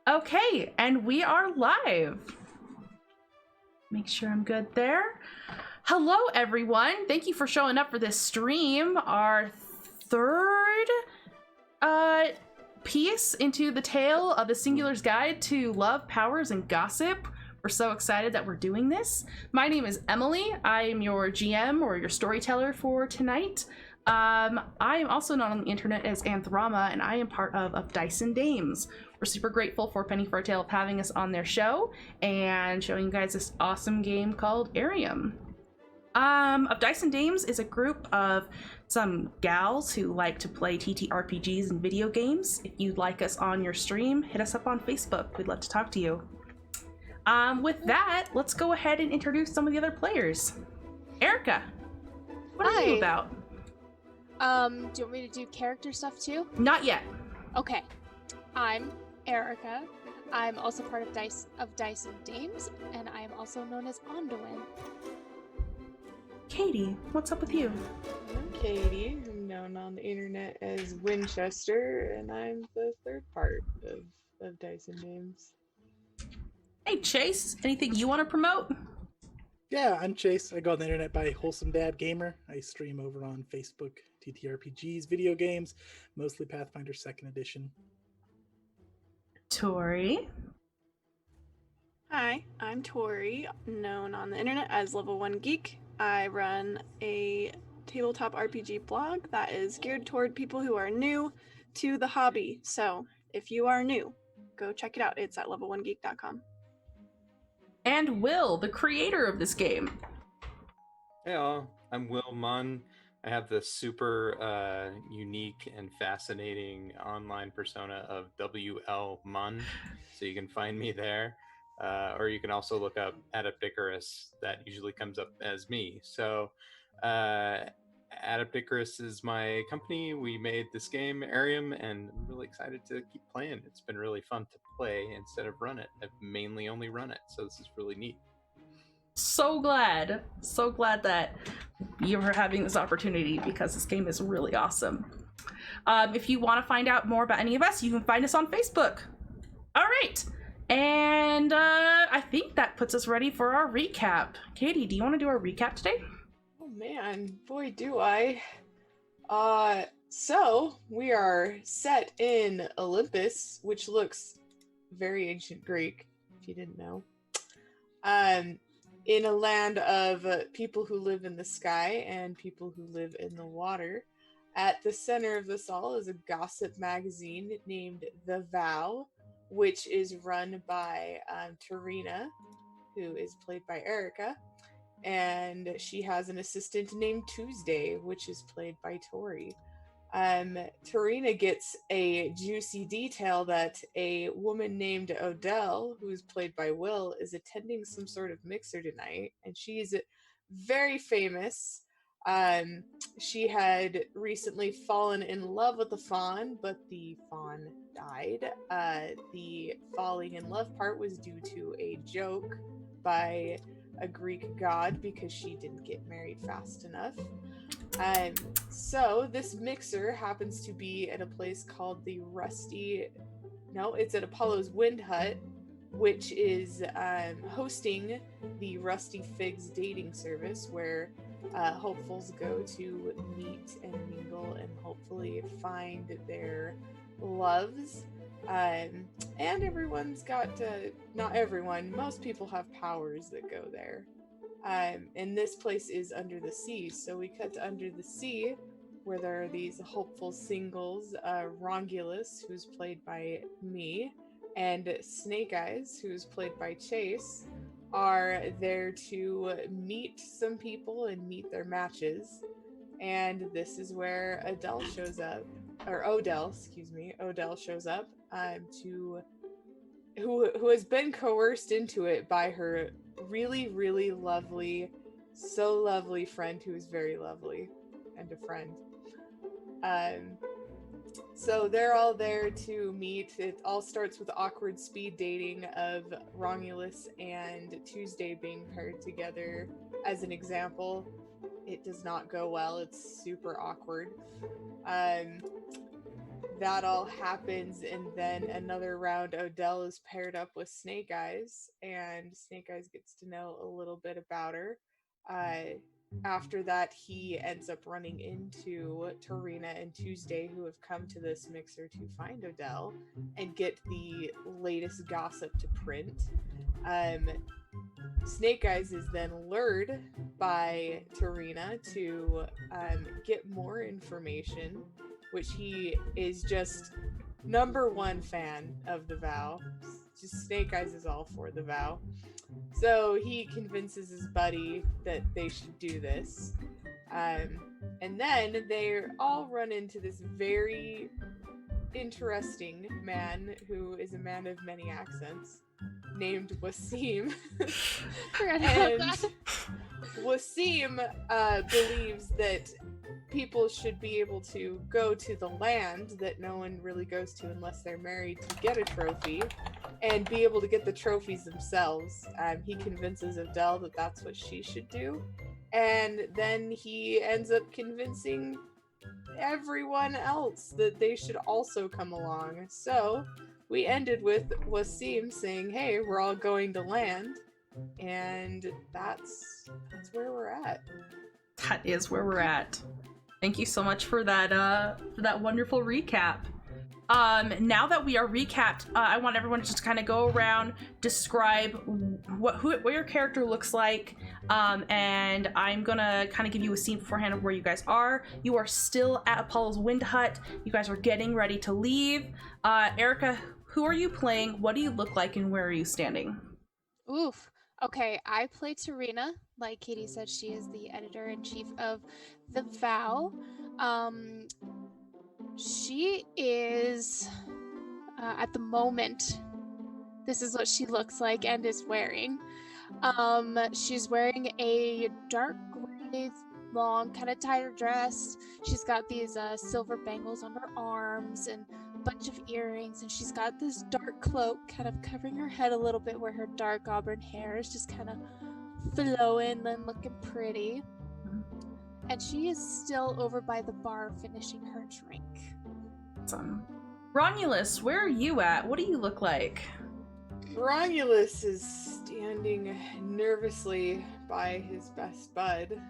Okay, and we are live. Make sure I'm good there. Hello, everyone. Thank you for showing up for this stream. Our third piece into the tale of the Singular's Guide to Love, Powers, and Gossip. We're so excited that we're doing this. My name is Emily. I am your GM or your storyteller for tonight. I am also known on the internet as Anthrama, and I am part of Dice and Dames. We're super grateful for Penny for a Tale of having us on their show and showing you guys this awesome game called Arium. Of Dice and Dames is a group of some gals who like to play TTRPGs and video games. If you'd like us on your stream, hit us up on Facebook. We'd love to talk to you. With that, let's go ahead and introduce some of the other players. Erica, what are you about? Do you want me to do character stuff too? Not yet. Okay. I'm Erica. I'm also part of Dice and Dames, and I am also known as Ondoin. Katie, what's up with you? I'm Katie. I'm known on the internet as Winchester, and I'm the third part of Dice and Dames. Hey, Chase, anything you want to promote? Yeah, I'm Chase. I go on the internet by Wholesome Dad Gamer. I stream over on Facebook, TTRPGs, video games, mostly Pathfinder 2nd Edition. Tori. Hi, I'm Tori, known on the internet as Level 1 Geek. I run a tabletop RPG blog that is geared toward people who are new to the hobby. So if you are new, go check it out. It's at level1geek.com. And Will, the creator of this game. Hey all, I'm Will Munn. I have the super unique and fascinating online persona of WL Munn, so you can find me there. Or you can also look up Adept Icarus. That usually comes up as me. So Adept Icarus is my company. We made this game, Arium, and I'm really excited to keep playing. It's been really fun to play instead of run it. I've mainly only run it, so this is really neat. So glad that you're having this opportunity because this game is really awesome. If you want to find out more about any of us, you can find us on Facebook. All right. And I think that puts us ready for our recap. Katie, do you want to do our recap today? Oh man, boy do I. So we are set in Olympus, which looks very ancient Greek, if you didn't know. In a land of people who live in the sky and people who live in the water. At the center of this all is a gossip magazine named The Vow, which is run by Tarina, who is played by Erica, and she has an assistant named Tuesday, which is played by Tori. Tarina gets a juicy detail that a woman named Odell, who is played by Will, is attending some sort of mixer tonight, and she's very famous. She had recently fallen in love with the faun, but the faun died. The falling in love part was due to a joke by a Greek god because she didn't get married fast enough. So this mixer happens to be at a place called it's at Apollo's Wind Hut, which is hosting the Rusty Figs dating service where hopefuls go to meet and mingle and hopefully find their loves. And everyone's got not everyone, most people have powers that go there. And this place is under the sea, so we cut to under the sea where there are these hopeful singles, Rongulus, who's played by me, and Snake Eyes, who's played by Chase, are there to meet some people and meet their matches. And this is where Odell shows up, who has been coerced into it by her really, really lovely, so lovely friend who is very lovely and a friend. So they're all there to meet. It all starts with awkward speed dating of Romulus and Tuesday being paired together as an example. It does not go well. It's super awkward. that all happens, and then another round, Odell is paired up with Snake Eyes, and Snake Eyes gets to know a little bit about her. After that, he ends up running into Tarina and Tuesday, who have come to this mixer to find Odell and get the latest gossip to print. Snake Eyes is then lured by Tarina to get more information, which he is just #1 fan of the vow. Just Snake Eyes is all for the vow. So he convinces his buddy that they should do this. And then they all run into this very interesting man who is a man of many accents named Wasim. Forgot about And that. Wasim believes that people should be able to go to the land that no one really goes to unless they're married to get a trophy, and be able to get the trophies themselves. He convinces Adele that that's what she should do, and then he ends up convincing everyone else that they should also come along. So we ended with Wasim saying, "Hey, we're all going to land," and that's where we're at. That is where we're at. Thank you so much for that wonderful recap. Now that we are recapped, I want everyone to just kind of go around, describe what your character looks like, and I'm gonna kind of give you a scene beforehand of where you guys are. You are still at Apollo's Wind Hut. You guys are getting ready to leave. Erica, who are you playing? What do you look like, and where are you standing? Oof. Okay, I play Tarina. Like Katie said, she is the editor-in-chief of The Vow. She is, at the moment, this is what she looks like and is wearing. She's wearing a dark gray, long, kind of tighter dress. She's got these silver bangles on her arms and a bunch of earrings, and she's got this dark cloak kind of covering her head a little bit, where her dark auburn hair is just kind of flowing and looking pretty. And she is still over by the bar finishing her drink. Awesome. Romulus, where are you at? What do you look like? Romulus is standing nervously by his best bud,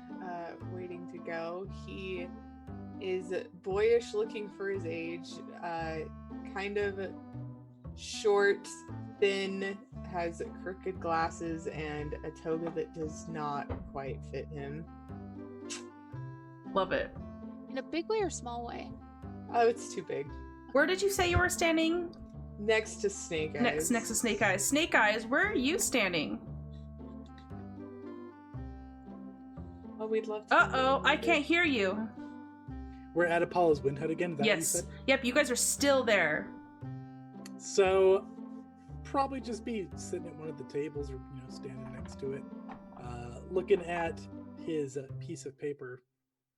waiting to go. He is boyish looking for his age, kind of short, thin, has crooked glasses, and a toga that does not quite fit him. Love it. In a big way or small way? Oh, it's too big. Where did you say you were standing? Next to Snake Eyes. Next to Snake Eyes. Snake Eyes, where are you standing? Oh, we'd love to. Uh-oh, I can't hear you. We're at Apollo's Wind Hut again. Is that what you Yes. said? Yep, you guys are still there. So probably just be sitting at one of the tables, or standing next to it, looking at his piece of paper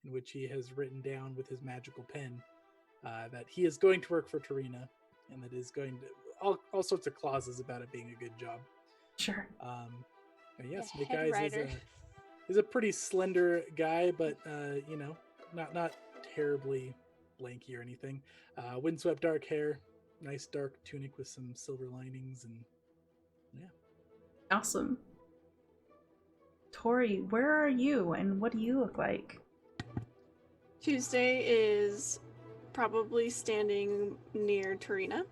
in which he has written down with his magical pen that he is going to work for Tarina, and that is going to all sorts of clauses about it being a good job. Sure. And yes, The Snake head Eyes writer. is a pretty slender guy, but not terribly lanky or anything. Windswept dark hair, nice dark tunic with some silver linings, and yeah. Awesome. Tori, where are you, and what do you look like? Tuesday is probably standing near Tarina.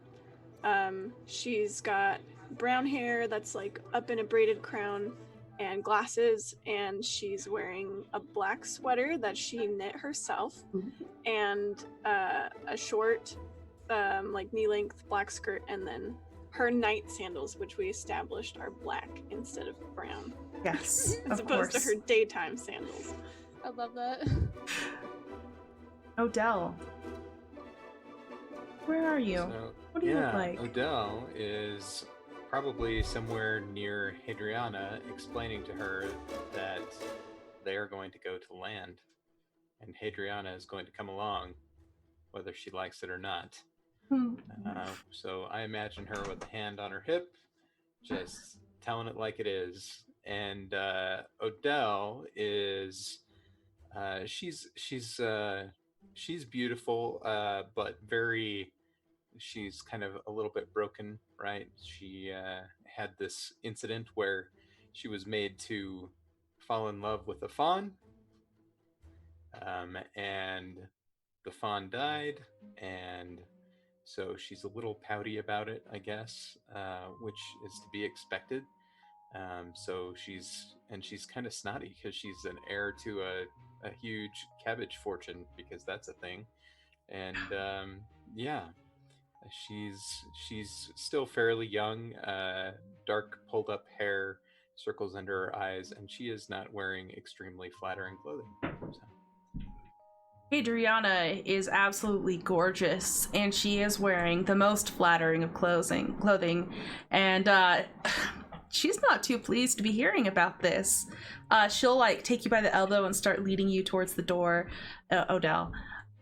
She's got brown hair that's like up in a braided crown and glasses, and she's wearing a black sweater that she knit herself and a short like knee-length black skirt, and then her night sandals, which we established are black instead of brown, Yes, as of opposed course. to her daytime sandals. I love that. Odell, where are you? So, What do you look like? Odell is probably somewhere near Hadriana, explaining to her that they are going to go to land, and Hadriana is going to come along, whether she likes it or not. So I imagine her with a hand on her hip, just telling it like it is. And Odell is, she's she's beautiful, but she's kind of a little bit broken, right? She had this incident where she was made to fall in love with a fawn, and the fawn died, and so she's a little pouty about it, I guess, which is to be expected. So she's kind of snotty because she's an heir to a huge cabbage fortune, because that's a thing. And yeah, she's still fairly young, dark pulled up hair, circles under her eyes, and she is not wearing extremely flattering clothing. So. Adriana is absolutely gorgeous, and she is wearing the most flattering of clothing, and she's not too pleased to be hearing about this. She'll like take you by the elbow and start leading you towards the door. Odell,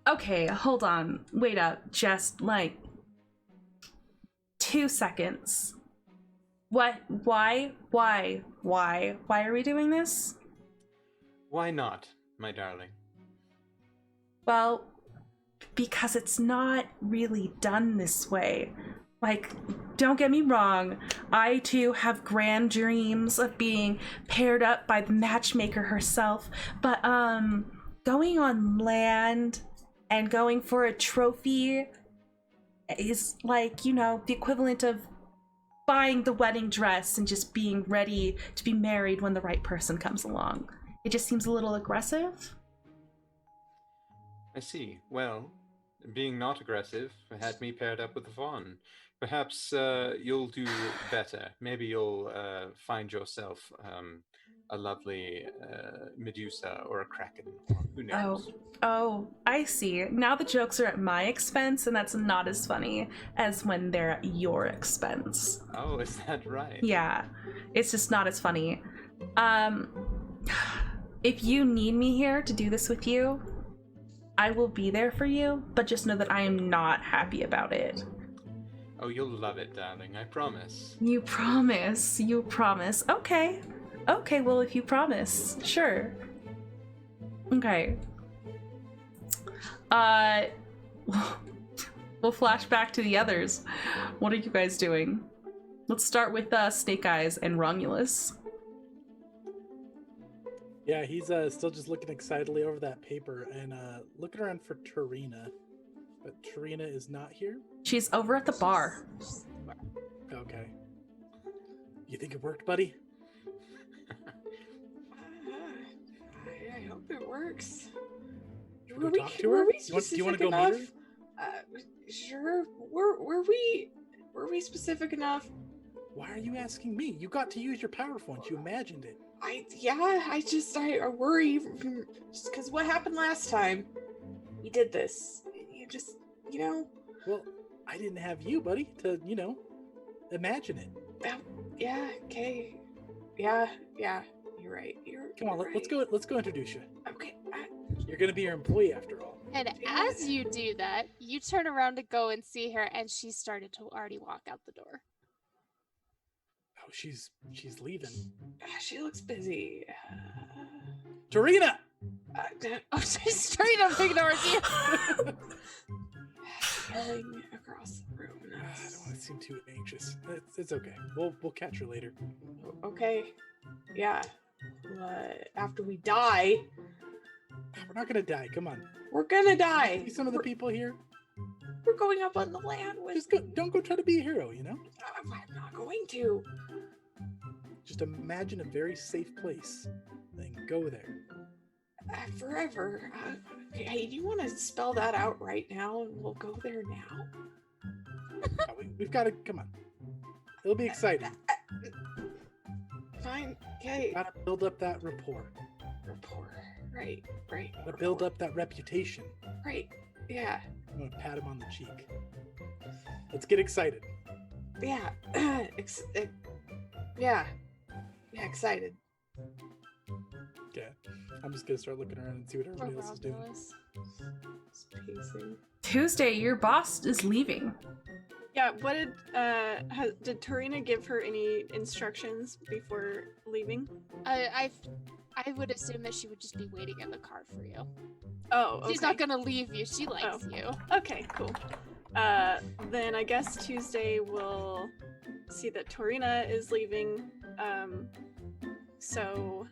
okay, hold on, wait up, just like 2 seconds. What? Why are we doing this? Why not, my darling? Well, because it's not really done this way. Like, don't get me wrong, I too have grand dreams of being paired up by the matchmaker herself, but going on land and going for a trophy is like, you know, the equivalent of buying the wedding dress and just being ready to be married when the right person comes along. It just seems a little aggressive. I see. Well, being not aggressive had me paired up with a fawn. Perhaps you'll do better. Maybe you'll find yourself a lovely Medusa or a Kraken. Who knows? Oh, I see. Now the jokes are at my expense, and that's not as funny as when they're at your expense. Oh, is that right? Yeah, it's just not as funny. If you need me here to do this with you, I will be there for you, but just know that I am not happy about it. Oh, you'll love it, darling. I promise. You promise. You promise. Okay. Okay, well, if you promise, sure. Okay. We'll flash back to the others. What are you guys doing? Let's start with Snake Eyes and Romulus. Yeah, he's still just looking excitedly over that paper and looking around for Tarina. But Tarina is not here? She's over at the bar. Okay. You think it worked, buddy? I hope it works. Should we go talk to her? Do you want to go meet her? Sure. Were we specific enough? Why are you asking me? You got to use your power once. You imagined it. I worry just because what happened last time. We did this. You just, you know. Well, I didn't have you, buddy, to, you know, imagine it. Yeah. Okay. Yeah. You're right. Come on, right. let's go introduce you. Okay. You're gonna be our employee after all. And as you do that, you turn around to go and see her, and she started to already walk out the door. Oh, she's leaving. She looks busy. Tarina! She's straight up ignores you. Yelling across the room. I don't want to seem too anxious. It's okay. We'll catch her later. Okay. Yeah. After we die. We're not gonna die. Come on. We're gonna die. See some of the people here. We're going up on the land with. Just don't go try to be a hero. You know. I'm not going to. Just imagine a very safe place, then go there. Forever. Hey, do you want to spell that out right now, and we'll go there now? We've got to come on. It'll be exciting. Fine. Okay. Gotta build up that rapport. Right. Gotta build up that reputation. Right. Yeah. I'm gonna pat him on the cheek. Let's get excited. Yeah. Yeah, excited. Okay. I'm just gonna start looking around and see what everybody else is doing. Just pacing. Tuesday, your boss is leaving. Yeah, what did Tarina give her any instructions before leaving? I would assume that she would just be waiting in the car for you. Oh, okay. She's not gonna leave you. She likes you. Okay, cool. Then I guess Tuesday we'll see that Torina is leaving. So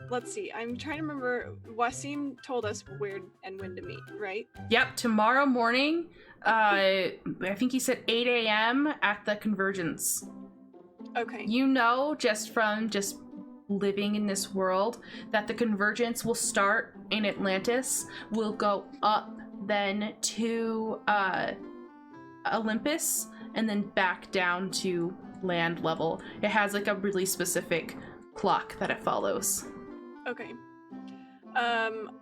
let's see. I'm trying to remember. Wasim told us where and when to meet, right? Yep, tomorrow morning, I think he said 8 a.m. at the Convergence. Okay. You know, just from living in this world, that the Convergence will start in Atlantis, will go up then to Olympus, and then back down to land level. It has like a really specific clock that it follows. Okay.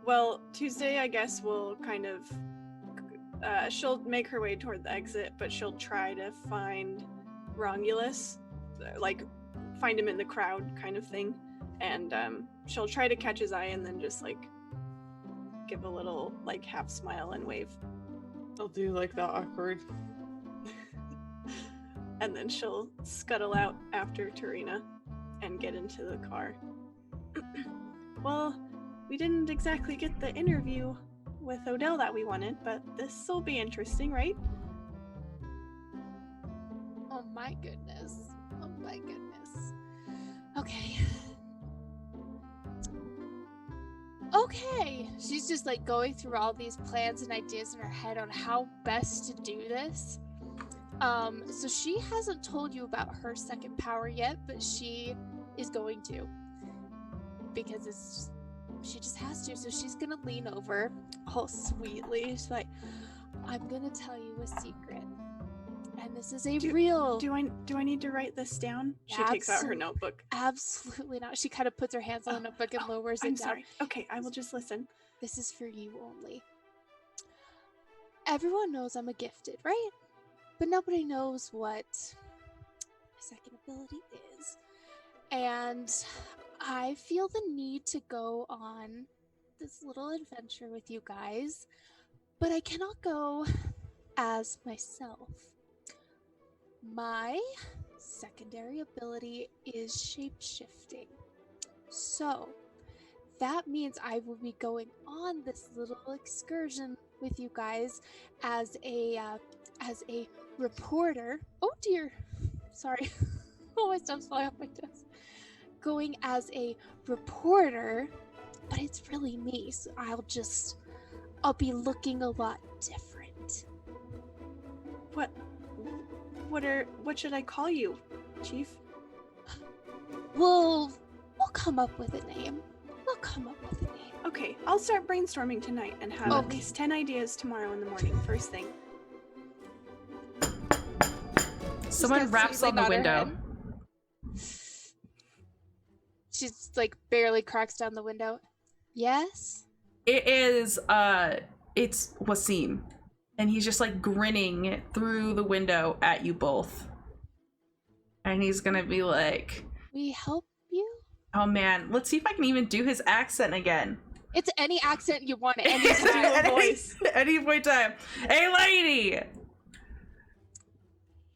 Well, Tuesday, I guess we'll kind of, she'll make her way toward the exit, but she'll try to find Romulus, like, find him in the crowd kind of thing. And, she'll try to catch his eye and then just, like, give a little, like, half smile and wave. I'll do, like, the awkward. And then she'll scuttle out after Torina and get into the car. Well, we didn't exactly get the interview with Odell that we wanted, but this will be interesting, right? Oh my goodness. Oh my goodness. Okay. Okay. She's just like going through all these plans and ideas in her head on how best to do this. So she hasn't told you about her second power yet, but she is going to. Because she just has to. So she's gonna lean over all sweetly. She's like, I'm gonna tell you a secret. And this is real. Do I need to write this down? She takes out her notebook. Absolutely not. She kind of puts her hands on the notebook and lowers it down. Sorry. Okay, I will just listen. This is for you only. Everyone knows I'm a gifted, right? But nobody knows what my second ability is. And I feel the need to go on this little adventure with you guys, but I cannot go as myself. My secondary ability is shape-shifting. So that means I will be going on this little excursion with you guys as a reporter. Oh dear. Sorry. Oh, my stuff's falling off my desk. Going as a reporter, but it's really me, so I'll be looking a lot different. What should I call you, Chief? We'll come up with a name. Okay, I'll start brainstorming tonight and have at least 10 ideas tomorrow in the morning, first thing. Someone raps on the window. She's like barely cracks down the window. Yes? It is, it's Wasim. And he's just like grinning through the window at you both. And he's gonna be like, we help you? Oh man, let's see if I can even do his accent again. It's any accent you want. Any voice. Any point time. Hey lady!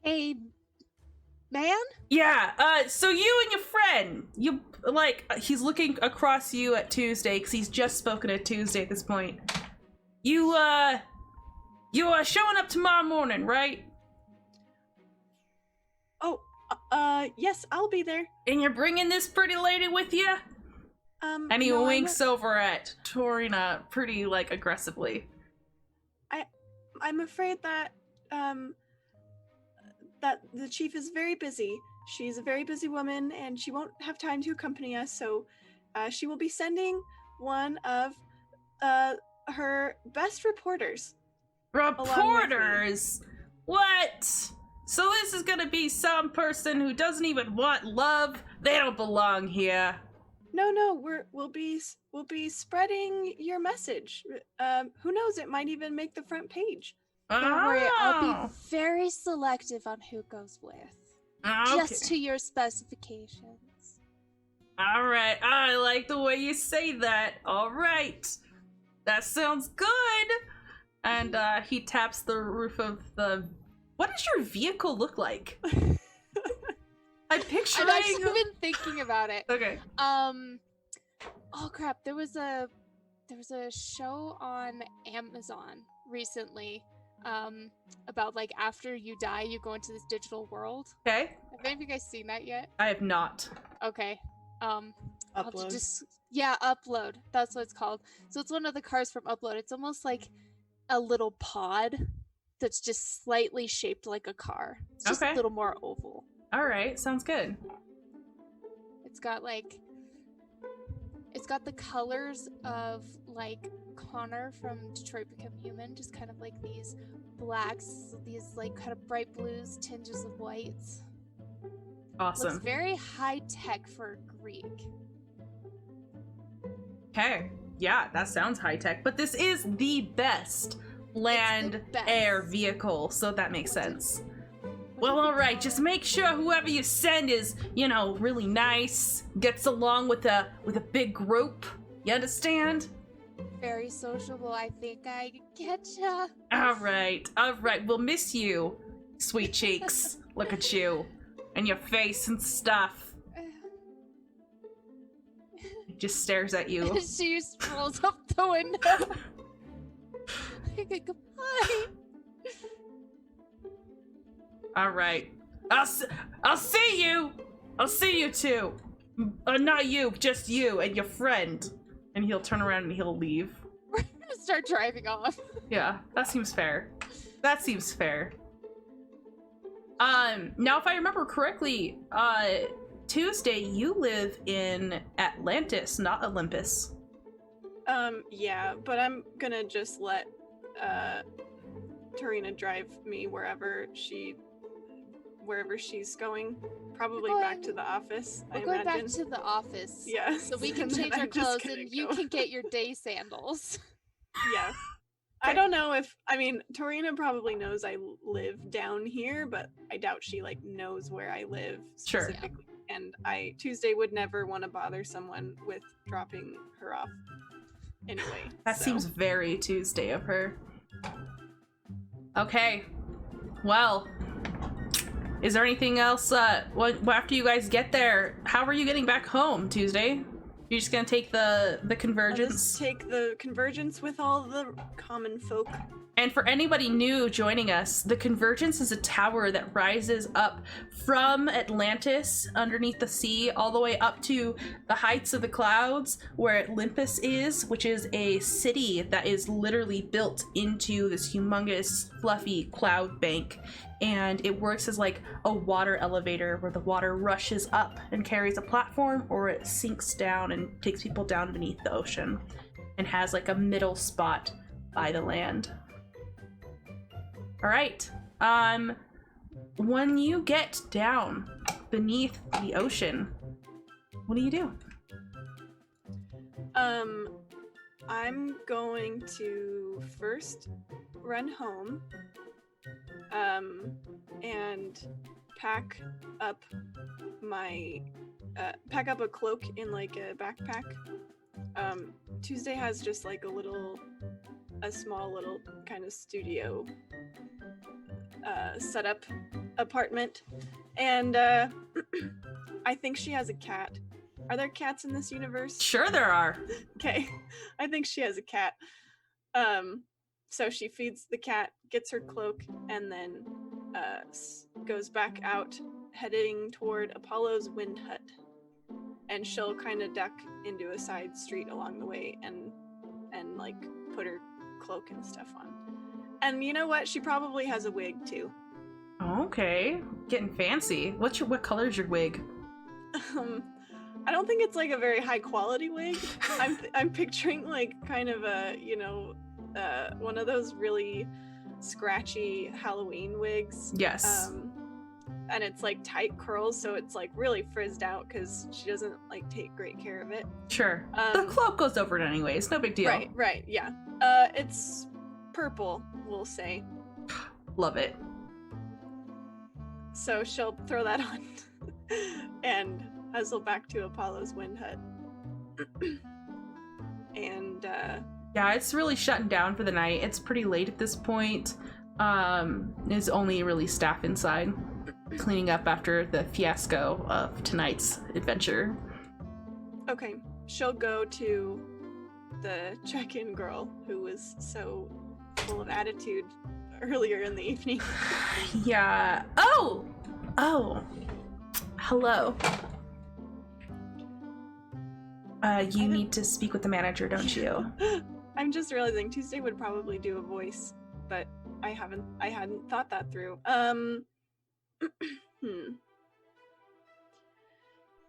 Hey man? Yeah, so you and your friend, you, like, he's looking across you at Tuesday, because he's just spoken at Tuesday at this point. You are showing up tomorrow morning, right? Oh, yes, I'll be there. And you're bringing this pretty lady with you? And he winks over at Torina pretty, like, aggressively. I'm afraid that, that the chief is very busy. She's a very busy woman, and she won't have time to accompany us, so she will be sending one of her best reporters. Reporters? What? So this is gonna be some person who doesn't even want love? They don't belong here. No, we'll be spreading your message. Who knows? It might even make the front page. Don't worry, I'll be very selective on who goes with. Okay. Just to your specifications. Alright, I like the way you say that. Alright. That sounds good. And he taps the roof of the... What does your vehicle look like? I'm picturing. I've actually been thinking about it. Okay. Oh crap! There was a show on Amazon recently, about like after you die, you go into this digital world. Okay. Have any of you guys seen that yet? I have not. Okay. I'll Upload. Upload. That's what it's called. So it's one of the cars from Upload. It's almost like a little pod that's just slightly shaped like a car. It's just Okay. a little more oval. All right. Sounds good. It's got the colors of like Connor from Detroit Become Human, just kind of like these blacks, these like kind of bright blues, tinges of whites. Awesome. Looks very high tech for Greek. Okay. Yeah, that sounds high tech, but this is the best land best. air vehicle, so that makes sense. Well, all right. Just make sure whoever you send is, really nice, gets along with a big group. You understand? Very sociable. I think I getcha. All right. All right. We'll miss you, sweet cheeks. Look at you and your face and stuff. He just stares at you. She just rolls up the window. Goodbye. All right. I'll see you. I'll see you too. Not you, just you and your friend. And he'll turn around and he'll leave. We're gonna start driving off. Yeah, that seems fair. That seems fair. Now if I remember correctly, Tuesday, you live in Atlantis, not Olympus. Yeah, but I'm gonna just let Tarina drive me wherever she's going. Probably back to the office, I We're going back imagine. to the office. Yeah. So we can And then change our I'm just clothes gonna and you go. can get your day sandals. Yeah. I don't know if Torina probably knows I live down here, but I doubt she knows where I live Sure. specifically. And Tuesday would never want to bother someone with dropping her off. Anyway. That so. seems very Tuesday of her. Okay. Well, is there anything else after you guys get there? How are you getting back home, Tuesday? You're just gonna take the I'll convergence? just take the convergence with all the common folk. And for anybody new joining us, the Convergence is a tower that rises up from Atlantis underneath the sea all the way up to the heights of the clouds where Olympus is, which is a city that is literally built into this humongous fluffy cloud bank. And it works as like a water elevator where the water rushes up and carries a platform, or it sinks down and takes people down beneath the ocean and has like a middle spot by the land. All right. When you get down beneath the ocean, what do you do? I'm going to first run home, and pack up a cloak in like a backpack. Tuesday has just like a small little kind of studio setup apartment, and I think she has a cat. Are there cats in this universe? Sure there are. Okay, I think she has a cat. So she feeds the cat, gets her cloak, and then goes back out, heading toward Apollo's wind hut. And she'll kind of duck into a side street along the way and like put her cloak and stuff on. And you know what? She probably has a wig too. Okay, getting fancy. What color is your wig? I don't think it's like a very high quality wig. I'm picturing like kind of a one of those really scratchy Halloween wigs. Yes. And it's like tight curls, so it's like really frizzed out because she doesn't like take great care of it. Sure. The cloak goes over it anyways. No big deal. Right. Yeah. It's purple, we'll say. Love it. So she'll throw that on and hustle back to Apollo's wind hut. And yeah, it's really shutting down for the night. It's pretty late at this point. There's only really staff inside. cleaning up after the fiasco of tonight's adventure. Okay, she'll go to the check-in girl who was so full of attitude earlier in the evening. Yeah. Oh! Hello. You need to speak with the manager, don't you? I'm just realizing Tuesday would probably do a voice, but I hadn't thought that through.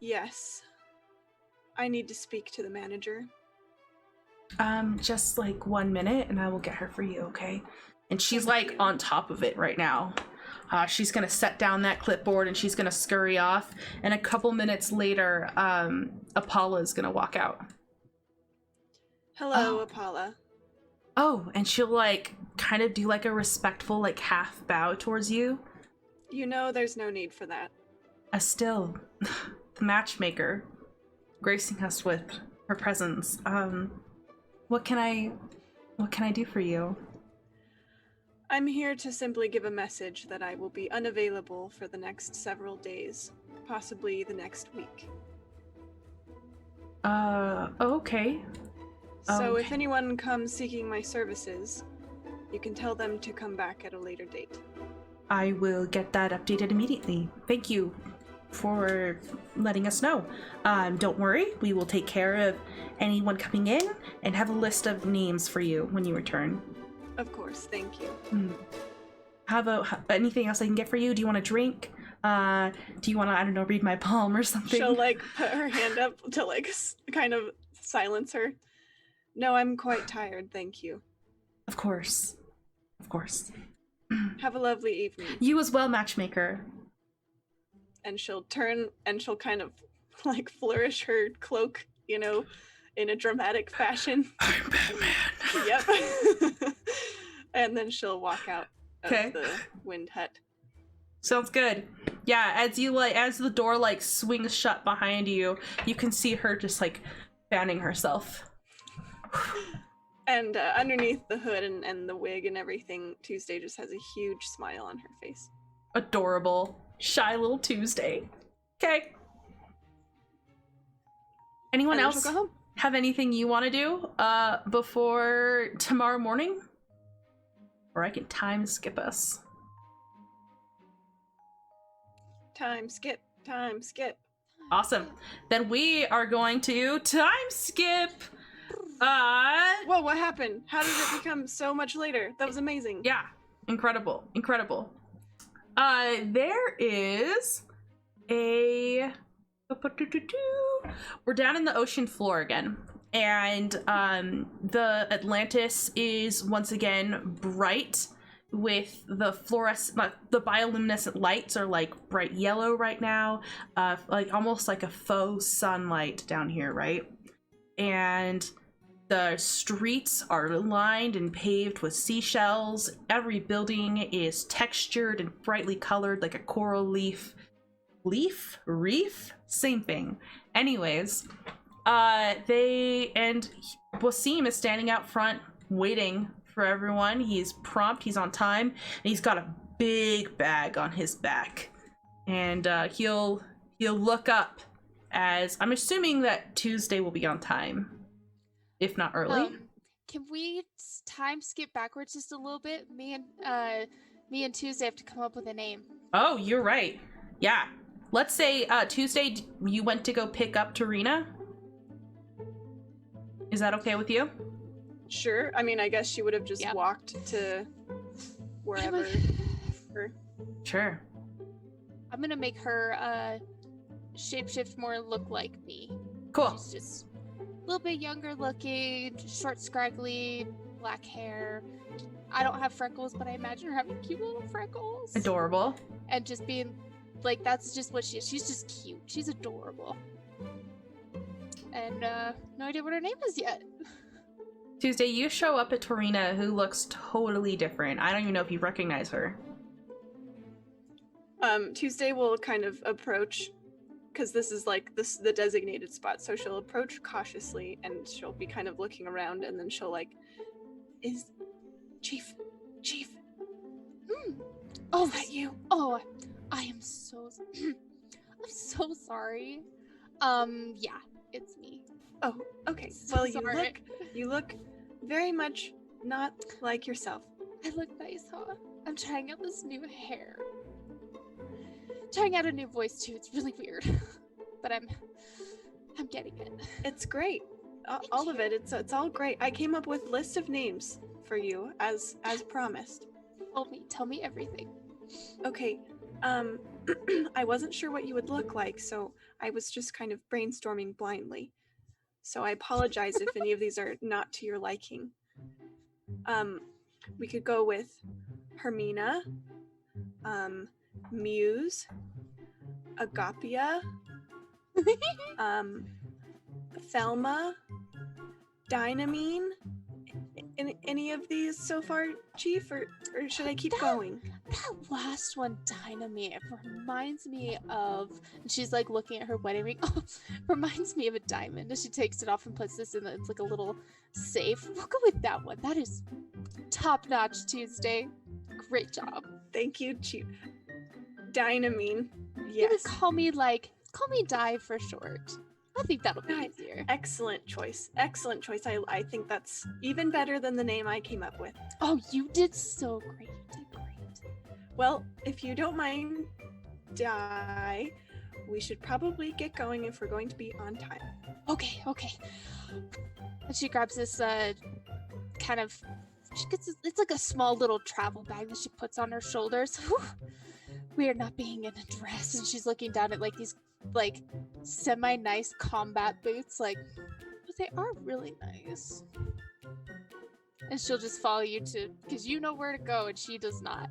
Yes. I need to speak to the manager. Just like 1 minute and I will get her for you, okay? And she's like on top of it right now. She's gonna set down that clipboard and she's gonna scurry off. And a couple minutes later, Apala is gonna walk out. Hello, Apala. Oh, and she'll like kind of do like a respectful like half bow towards you. You know there's no need for that. Still, the matchmaker, gracing us with her presence. What can I do for you? I'm here to simply give a message that I will be unavailable for the next several days, possibly the next week. Okay. So Okay. if anyone comes seeking my services, you can tell them to come back at a later date. I will get that updated immediately. Thank you for letting us know. Don't worry, we will take care of anyone coming in and have a list of names for you when you return. Of course, thank you. Anything else I can get for you? Do you want a drink? Do you want to, I don't know, read my palm or something? She'll like put her hand up to like kind of silence her. No, I'm quite tired, thank you. Of course. Of course. Have a lovely evening. You as well, matchmaker. And she'll turn and she'll kind of like flourish her cloak, you know, in a dramatic fashion. I'm Batman. Yep. And then she'll walk out of Okay. the wind hut. Sounds good. Yeah, as the door like swings shut behind you, you can see her just like fanning herself. And underneath the hood and the wig and everything, Tuesday just has a huge smile on her face. Adorable. Shy little Tuesday. Okay. Anyone And then else she'll go home. have anything you want to do before tomorrow morning? Or I can time skip us. Time skip, time skip. Awesome. Then we are going to time skip. Whoa, what happened? How did it become so much later? That was amazing. Yeah, incredible, incredible. There is a... We're down in the ocean floor again, and the Atlantis is once again bright with the the bioluminescent lights are like bright yellow right now, like almost like a faux sunlight down here, right? And the streets are lined and paved with seashells. Every building is textured and brightly colored like a coral reef? Same thing. Anyways, Wasim is standing out front waiting for everyone. He's prompt, he's on time, and he's got a big bag on his back. And he'll look up as, I'm assuming that Tuesday will be on time. If not early. Can we time skip backwards just a little bit? Me and Tuesday have to come up with a name. Oh, you're right. Yeah. Let's say Tuesday you went to go pick up Tarina. Is that okay with you? Sure. I mean, I guess she would have just walked to wherever. Sure. I'm gonna make her shapeshift more look like me. Cool. She's just a little bit younger looking, short, scraggly, black hair. I don't have freckles, but I imagine her having cute little freckles. Adorable. And just being like, that's just what she is. She's just cute. She's adorable. And no idea what her name is yet. Tuesday, you show up at Tarina, who looks totally different. I don't even know if you recognize her. Tuesday will kind of approach, because this is like the designated spot, so she'll approach cautiously and she'll be kind of looking around, and then she'll like, is Chief? Oh, Is that you? Oh, I am so I'm so sorry. Yeah, it's me. Oh, okay. So Well, sorry. you look very much not like yourself. I look nice, huh? I'm trying out this new hair. Trying out a new voice too. It's really weird. But I'm getting it. It's great. All of it. It's all great. I came up with lists of names for you as promised. Tell me everything. Okay. I wasn't sure what you would look like, so I was just kind of brainstorming blindly. So I apologize if any of these are not to your liking. We could go with Hermina, Muse, Agapia, Thelma, Dynamine. Any of these so far, Chief, or should I keep going? That last one, Dynamite, it reminds me of, and she's like looking at her wedding ring. Oh, reminds me of a diamond. And she takes it off and puts this in it's like a little safe. We'll go with that one. That is top-notch Tuesday. Great job. Thank you, Chief. Dynamine. You can Yes. call me Di for short. I think that'll be Di. easier. Excellent choice. Excellent choice. I think that's even better than the name I came up with. Oh, you did so great. You did great. Well, if you don't mind, Di, we should probably get going if we're going to be on time. Okay. And she grabs this kind of, it's like a small little travel bag that she puts on her shoulders. Whew. Weird not being in a dress, and she's looking down at like these like semi-nice combat boots, like, but they are really nice. And she'll just follow you because you know where to go and she does not.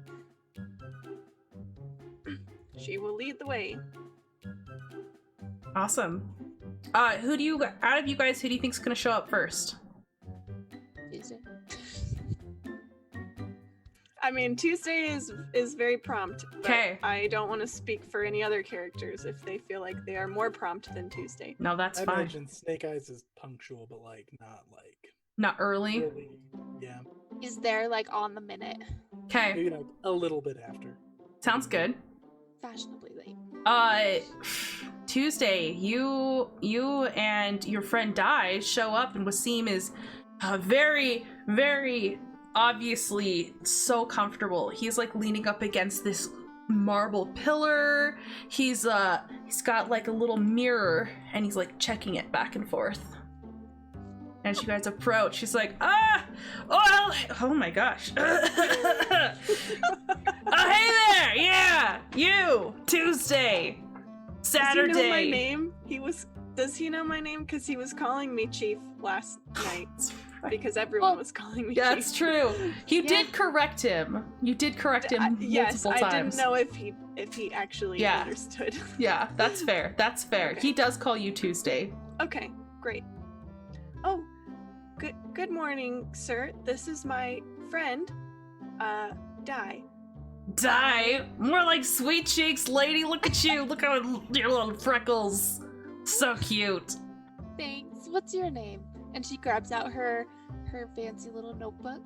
She will lead the way. Awesome. Out of you guys, who do you think's gonna show up first? Tuesday. I mean, Tuesday is very prompt. but 'Kay. I don't want to speak for any other characters if they feel like they are more prompt than Tuesday. No, that's I fine. imagine Snake Eyes is punctual, but Not early. really, yeah, Is there like on the minute, Okay, maybe like a little bit after. sounds good. fashionably late. Tuesday, you and your friend Di show up, and Wasim is very, very obviously so comfortable. He's like leaning up against this marble pillar. He's got like a little mirror, and he's like checking it back and forth. As you guys approach, she's like, oh my gosh. Oh, hey there! Yeah! You! Tuesday! Saturday! Does he know my name? Does he know my name? Because he was calling me Chief last night. Because everyone was calling me Chief. That's true. You Yeah. did correct him. You did correct him Yes, multiple I times. didn't know if he actually Yeah. understood. Yeah, that's fair. That's fair. Okay. He does call you Tuesday. Okay, great. Oh, good morning, sir. This is my friend, Di. Di! More like sweet cheeks, lady. Look at you. Look at your little freckles. So cute. Thanks. What's your name? And she grabs out her fancy little notebook.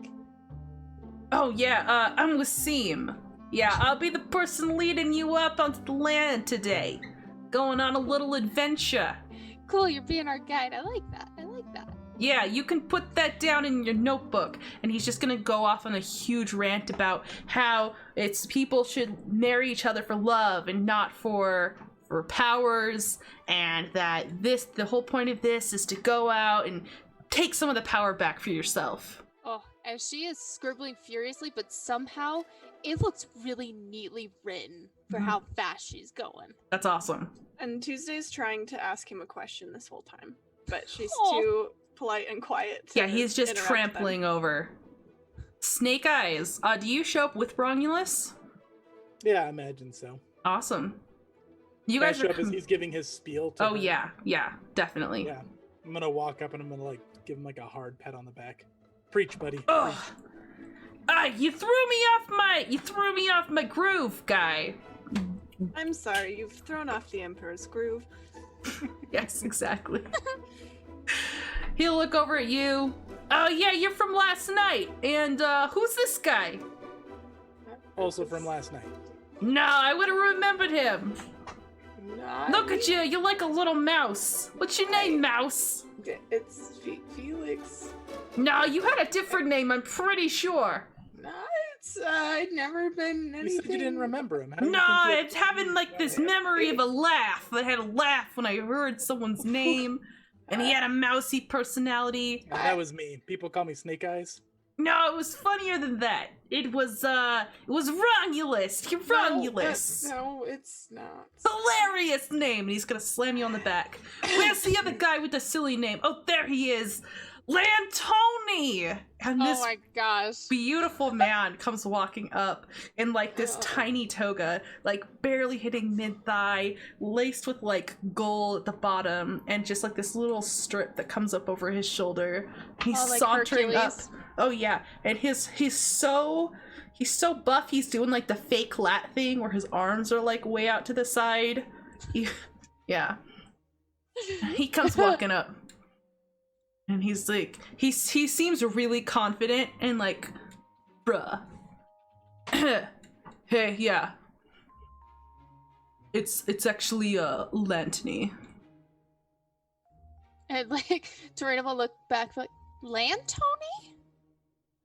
Oh yeah, I'm Wasim. Yeah, I'll be the person leading you up onto the land today. Going on a little adventure. Cool, you're being our guide. I like that. Yeah, you can put that down in your notebook. And he's just gonna go off on a huge rant about how it's people should marry each other for love and not for powers, and that the whole point of this is to go out and take some of the power back for yourself. Oh, and she is scribbling furiously, but somehow it looks really neatly written for Mhm. how fast she's going. That's awesome. And Tuesday's trying to ask him a question this whole time, but she's Aw. too polite and quiet. To Yeah, he's just interrupt trampling them. over. Snake Eyes, do you show up with Romulus? Yeah, I imagine so. Awesome. You I guys show are. up as he's giving his spiel to Oh her. yeah, definitely. Yeah. I'm gonna walk up and I'm gonna like give him like a hard pat on the back. Preach, buddy. Ugh. Preach. You threw me off my groove, guy. I'm sorry, you've thrown off the Emperor's groove. Yes, exactly. He'll look over at you. Oh yeah, you're from last night. And who's this guy? Also from last night. No, I would have remembered him. Not Look at me. you, you're like a little mouse. What's your name, mouse? It's Felix. No, you had a different name, I'm pretty sure. No, I'd never been anything. You said you didn't remember him. How do you No, think you- it's having like this memory of a laugh. I had a laugh when I heard someone's name, and he had a mousy personality. Oh, that was me. People call me Snake Eyes. No, it was funnier than that. It was Romulus. You're Romulus. No, it's not. Hilarious name. And he's gonna slam you on the back. Where's the other guy with the silly name? Oh, there he is. Lantoni! And Oh this my gosh. beautiful man comes walking up in like this tiny toga, like barely hitting mid-thigh, laced with like gold at the bottom, and just like this little strip that comes up over his shoulder. He's Like sauntering Hercules. up. Oh yeah, and he's so buff. He's doing like the fake lat thing where his arms are like way out to the side. Yeah. He comes walking up. And he's like, he seems really confident and like, bruh. Hey, yeah. It's actually Lantony. And like, Tarina will look back like, Lantoni?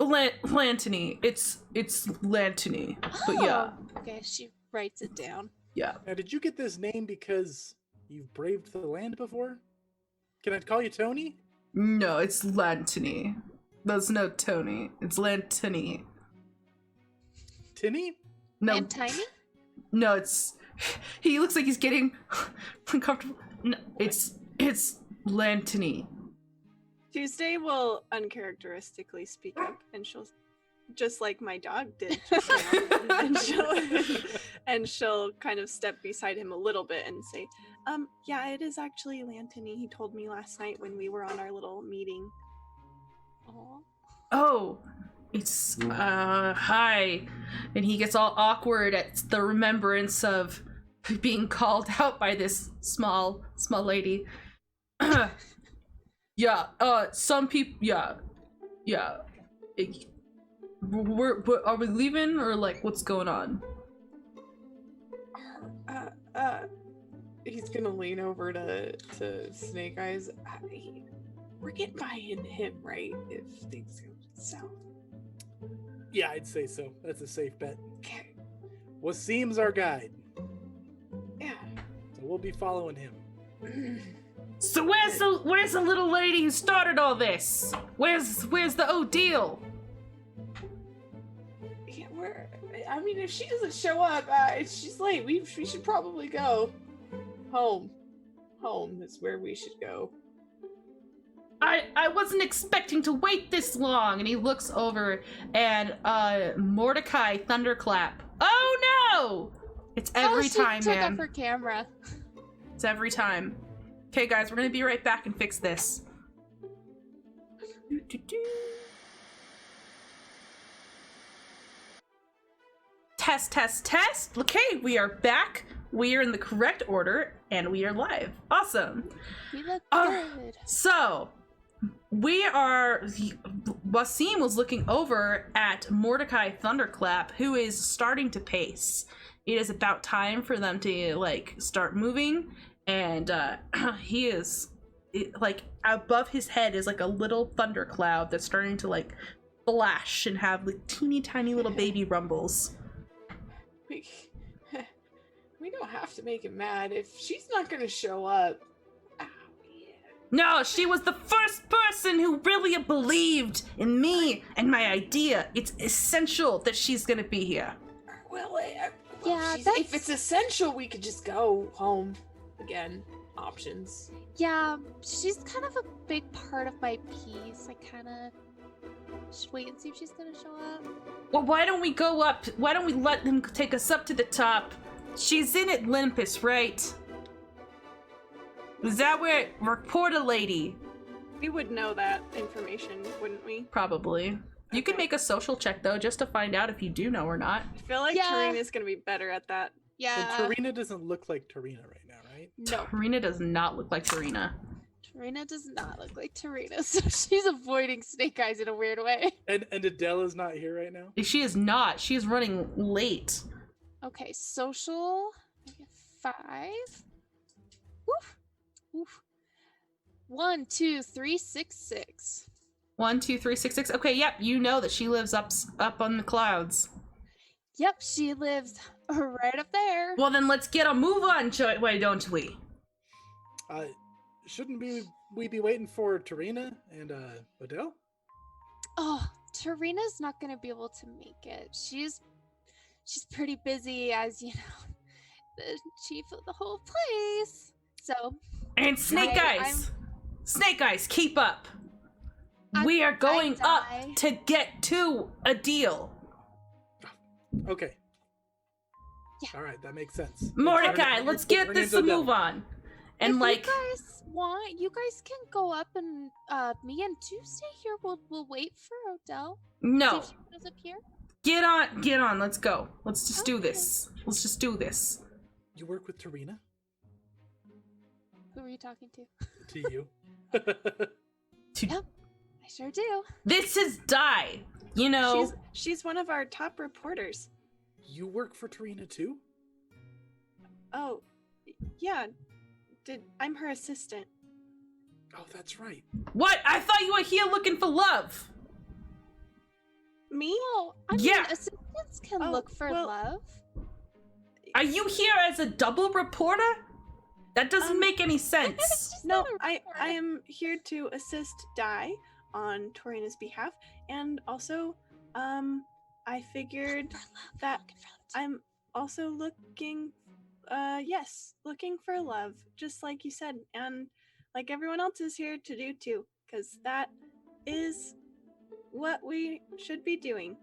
Lantony. It's Lantony. But yeah, Oh, okay, she writes it down. yeah. Now, did you get this name because you've braved the land before? Can I call you Tony? No, it's Lantony. There's no Tony. It's Lantony. Tinny? No, Lantini? no, it's. He looks like he's getting uncomfortable. No, it's Lantony. Tuesday will uncharacteristically speak up, and she'll, just like my dog did, just now, and she'll kind of step beside him a little bit and say, yeah, it is actually Lantony. He told me last night when we were on our little meeting. Aw. Oh, it's hi. And he gets all awkward at the remembrance of being called out by this small lady. Yeah, some people, yeah. Are we leaving or like what's going on? He's gonna lean over to Snake Eyes. We're getting by him, right? If things go south. Yeah, I'd say so. That's a safe bet. Okay. Wasim's our guide, Yeah. so we'll be following him. So where's the little lady who started all this? Where's the Odile? Yeah, I mean, if she doesn't show up, she's late. We should probably go home. Home is where we should go. I wasn't expecting to wait this long. And he looks over and Mordecai Thunderclap. Oh no! It's every time, she took man. up her camera. It's every time. Okay, guys, we're gonna be right back and fix this. Test. Okay, we are back. We are in the correct order, and we are live. Awesome. You look Oh. good. So, Wasim was looking over at Mordecai Thunderclap, who is starting to pace. It is about time for them to, like, start moving, and he is, like, above his head is, like, a little thundercloud that's starting to, like, flash and have, like, teeny tiny little baby rumbles. We don't have to make him mad. If she's not gonna show up, No, she was the first person who really believed in me and my idea. It's essential that she's gonna be here. well, Yeah, if that's- it's essential, we could just go home again. Options. Yeah, she's kind of a big part of my piece. I kind of should wait and see if she's gonna show up. Well, why don't we go up? Why don't we let them take us up to the top? She's in Olympus, right? Is that where Reporter Lady? We would know that information, wouldn't we? Probably. You can make a social check though, just to find out if you do know or not. I feel like Yeah. Tarina's gonna be better at that. Yeah. So Tarina doesn't look like Tarina right now, right? No, Tarina does not look like Tarina. Tarina does not look like Tarina, so she's avoiding Snake Eyes in a weird way. And Adela's not here right now. She is not. She is running late. Okay, social. I get 5. Woof. Woof. 1, 2, 3, 6, 6. 1, 2, 3, 6, 6. Okay, yep, you know that she lives up on the clouds. Yep, she lives right up there. Well, then let's get a move on, why don't we? Shouldn't we be waiting for Tarina and Odell? Oh, Tarina's not gonna be able to make it. She's pretty busy, as you know, the chief of the whole place. So. And Snake Eyes! Snake Eyes, keep up! We are going up to get to a deal. Okay. Yeah. All right, that makes sense. Mordecai, let's get this a move on. And if like, you guys want, you guys can go up and me and Tuesday here. We'll wait for Odell. no, See if she goes up here. get on. Let's go. Let's just do this. Let's just do this. You work with Tarina? Who are you talking to? To you. Yep, I sure do. This is Di. You know, She's one of our top reporters. You work for Tarina too? Oh, yeah. I'm her assistant. Oh, that's right. what? I thought you were here looking for love. Me? Well, I mean, Yeah. assistants can Oh, look for well- love. Are you here as a double reporter? That doesn't make any sense. She's No, not a I reporter. am here to assist Di on Torina's behalf, and also, I figured For love, that looking for love. I'm also looking for love, just like you said, and like everyone else is here to do too, because that is what we should be doing.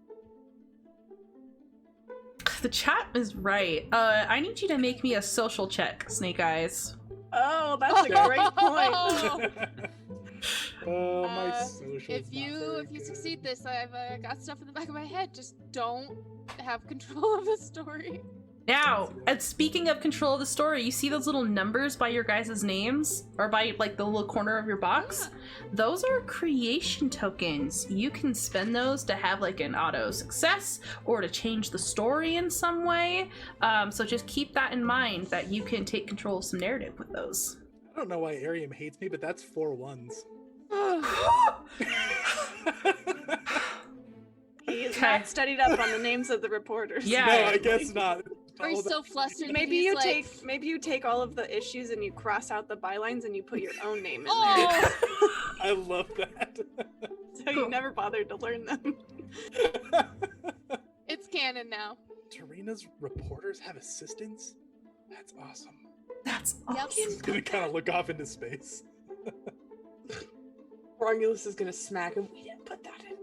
The chat is right. I need you to make me a social check, Snake Eyes. Oh, that's a great point. Oh, my Uh, social. If you succeed this, I've got stuff in the back of my head. Just don't have control of the story. Now, speaking of control of the story, you see those little numbers by your guys' names? Or by, like, the little corner of your box? Those are creation tokens. You can spend those to have, like, an auto success or to change the story in some way. So just keep that in mind, that you can take control of some narrative with those. I don't know why Arium hates me, but that's 4 1s. He is Okay. not studied up on the names of the reporters. Yeah. No, I guess not. Or he's All so that- flustered. that Maybe he's you like, maybe you take all of the issues and you cross out the bylines and you put your own name in there. Oh, I love that. So you never bothered to learn them. it's canon now. Tarina's reporters have assistants? That's awesome. That's Yep. awesome. He's gonna kind of look off into space. Romulus is gonna smack him. We didn't put that in.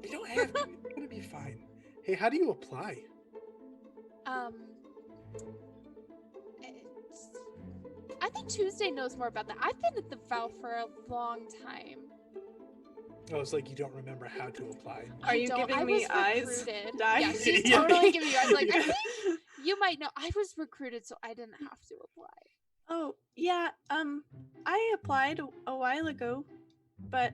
You don't have to. It's gonna be fine. Hey, how do you apply? I think Tuesday knows more about that. I've been at the vow for a long time. Oh, it's like you don't remember how to apply. Are you I giving me was eyes? recruited. Di? Yeah, she's Yeah. totally giving you eyes. Like, I think you might know. I was recruited, so I didn't have to apply. Oh, yeah, I applied a while ago, but,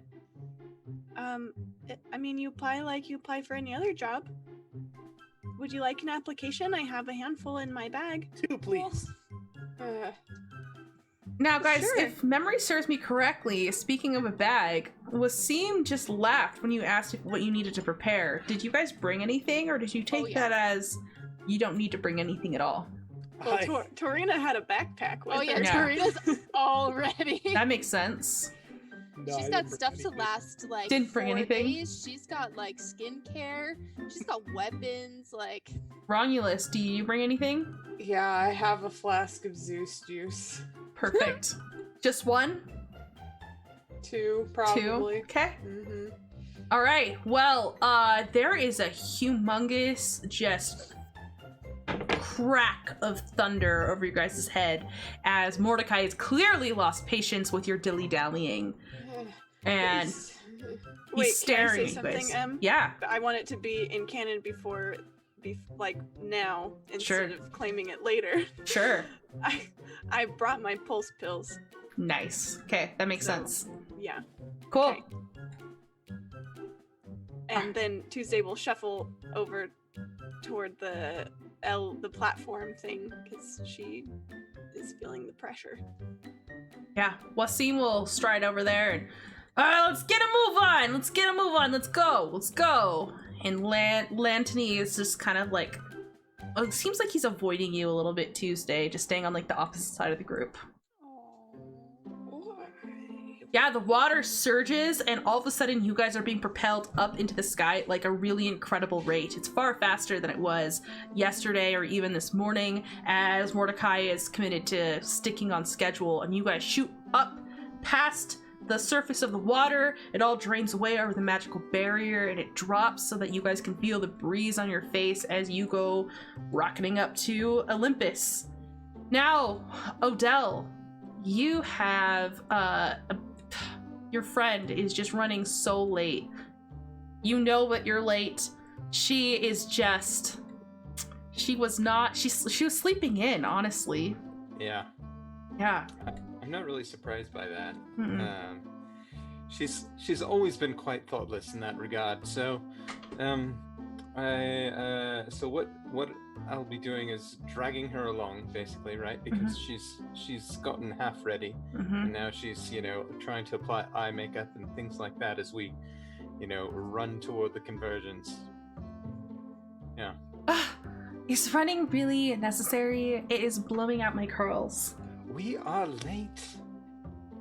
I mean, you apply like you apply for any other job. Would you like an application? I have a handful in my bag. 2, please. Now, guys, Sure. if memory serves me correctly, speaking of a bag, Wasim just laughed when you asked what you needed to prepare. Did you guys bring anything, or did you take yeah. that as you don't need to bring anything at all? Well, I- Torina had a backpack with Oh yeah, her. Yeah. Tarina's all ready. That makes sense. No, I She's didn't got bring stuff to anything. last like Didn't bring 4 anything? days. She's got like skincare. She's got weapons. Like Romulus, do you bring anything? Yeah, I have a flask of Zeus juice. Perfect. Just one? 2, 2? probably. Okay. Mm-hmm. All right. Well, there is a humongous just crack of thunder over your guys' head as Mordecai has clearly lost patience with your dilly-dallying. And he's Wait, staring can I say at you guys. something, Em? Yeah. I want it to be in canon before like now, instead Sure. of claiming it later. Sure. I brought my pulse pills. Nice. Okay, that makes So- sense. Yeah. Cool. Okay. And then Tuesday will shuffle over toward the platform thing because she is feeling the pressure. Yeah, Wasim will stride over there and, all right, let's get a move on. Let's get a move on. Let's go. And Lantany is just kind of like, it seems like he's avoiding you a little bit, Tuesday, just staying on like the opposite side of the group. Yeah, the water surges, and all of a sudden you guys are being propelled up into the sky at like a really incredible rate. It's far faster than it was yesterday or even this morning, as Mordecai is committed to sticking on schedule, and you guys shoot up past the surface of the water. It all drains away over the magical barrier, and it drops so that you guys can feel the breeze on your face as you go rocketing up to Olympus. Now, Odell, you have your friend is just running so late. You know that you're late. She was sleeping in, honestly. Yeah. I'm not really surprised by that. She's always been quite thoughtless in that regard. So, what I'll be doing is dragging her along, basically, right? Because she's gotten half ready, and now she's trying to apply eye makeup and things like that as we, run toward the convergence. Yeah. Is running really necessary? It is blowing out my curls. We are late.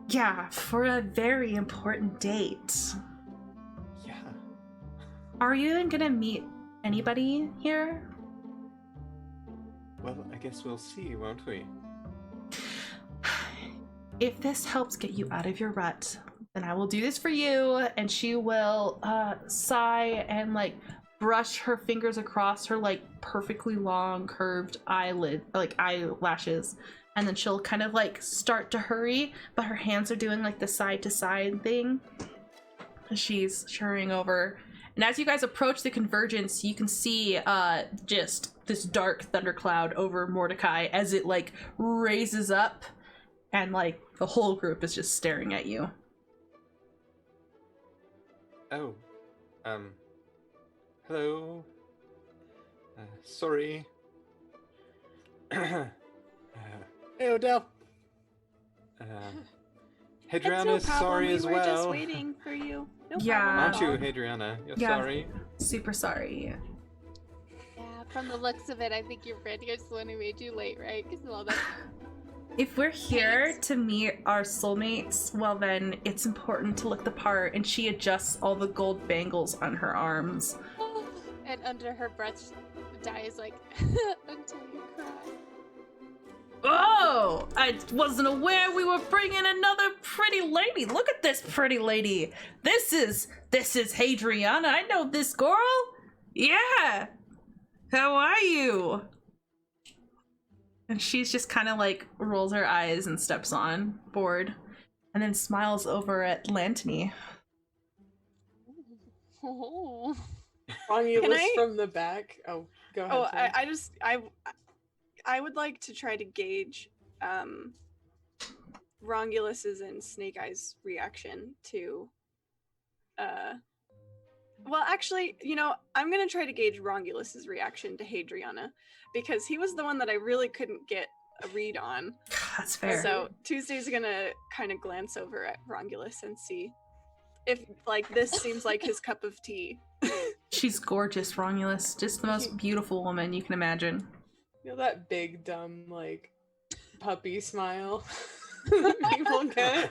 Yeah, for a very important date. Yeah. Are you gonna meet anybody here? Well, I guess we'll see, won't we? If this helps get you out of your rut, then I will do this for you. And she will sigh and like brush her fingers across her like perfectly long curved eyelashes. And then she'll kind of like start to hurry, but her hands are doing like the side to side thing. She's hurrying over. And as you guys approach the convergence, you can see just this dark thundercloud over Mordecai as it like raises up, and like the whole group is just staring at you. Oh, hello. Sorry. Hey, Odell. Hadriana is sorry as well. We were just waiting for you. No Yeah. problem at Aren't you, all. Hadriana? You're Yeah. sorry. Super sorry. Yeah, from the looks of it, I think your friend is the one who made you late, right? Because all that. If we're here to meet our soulmates, well then it's important to look the part, and she adjusts all the gold bangles on her arms. And under her breath, Di is like, until you cry. Oh, I wasn't aware we were bringing another pretty lady. Look at this pretty lady. This is Hadriana. I know this girl. Yeah. How are you? And she's just kind of like rolls her eyes and steps on board, and then smiles over at Lantany. Oh. Romulus I- from the back. Oh, go ahead. Oh, sorry. I would like to try to gauge Rongulus's and Snake Eyes' reaction to well, actually, I'm gonna try to gauge Rongulus's reaction to Hadriana, because he was the one that I really couldn't get a read on. That's fair. So Tuesday's gonna kind of glance over at Rongulus and see if this seems like his cup of tea. She's gorgeous, Romulus. Just the most beautiful woman you can imagine. That big dumb puppy smile that people get.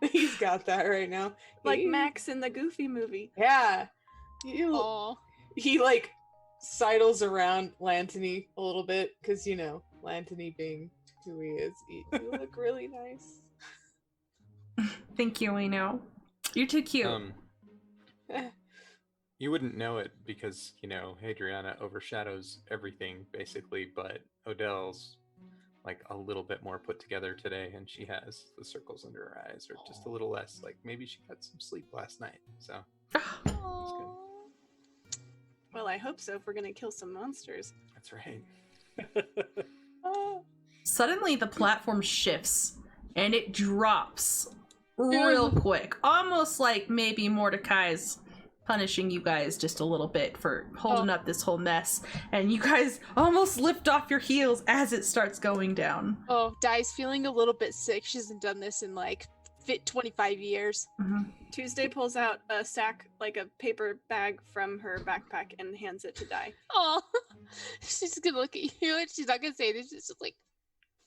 He's got that right now. Like Max in the Goofy movie. Yeah. Aw. He sidles around Lantany a little bit because Lantany being who he is. You look really nice. Thank you, I know. You're too cute. You wouldn't know it because, Hadriana overshadows everything, basically, but Odell's, a little bit more put together today, and she has the circles under her eyes, or just a little less. Maybe she got some sleep last night, so... Aw. Well, I hope so if we're gonna kill some monsters. That's right. Suddenly, the platform shifts, and it drops real quick. Almost like maybe Mordecai's punishing you guys just a little bit for holding up this whole mess, and you guys almost lift off your heels as it starts going down. Oh, Di's feeling a little bit sick. She hasn't done this in like 25 years. Mm-hmm. Tuesday pulls out a sack, like a paper bag from her backpack, and hands it to Di. Oh, she's gonna look at you and she's not gonna say this. She's just like,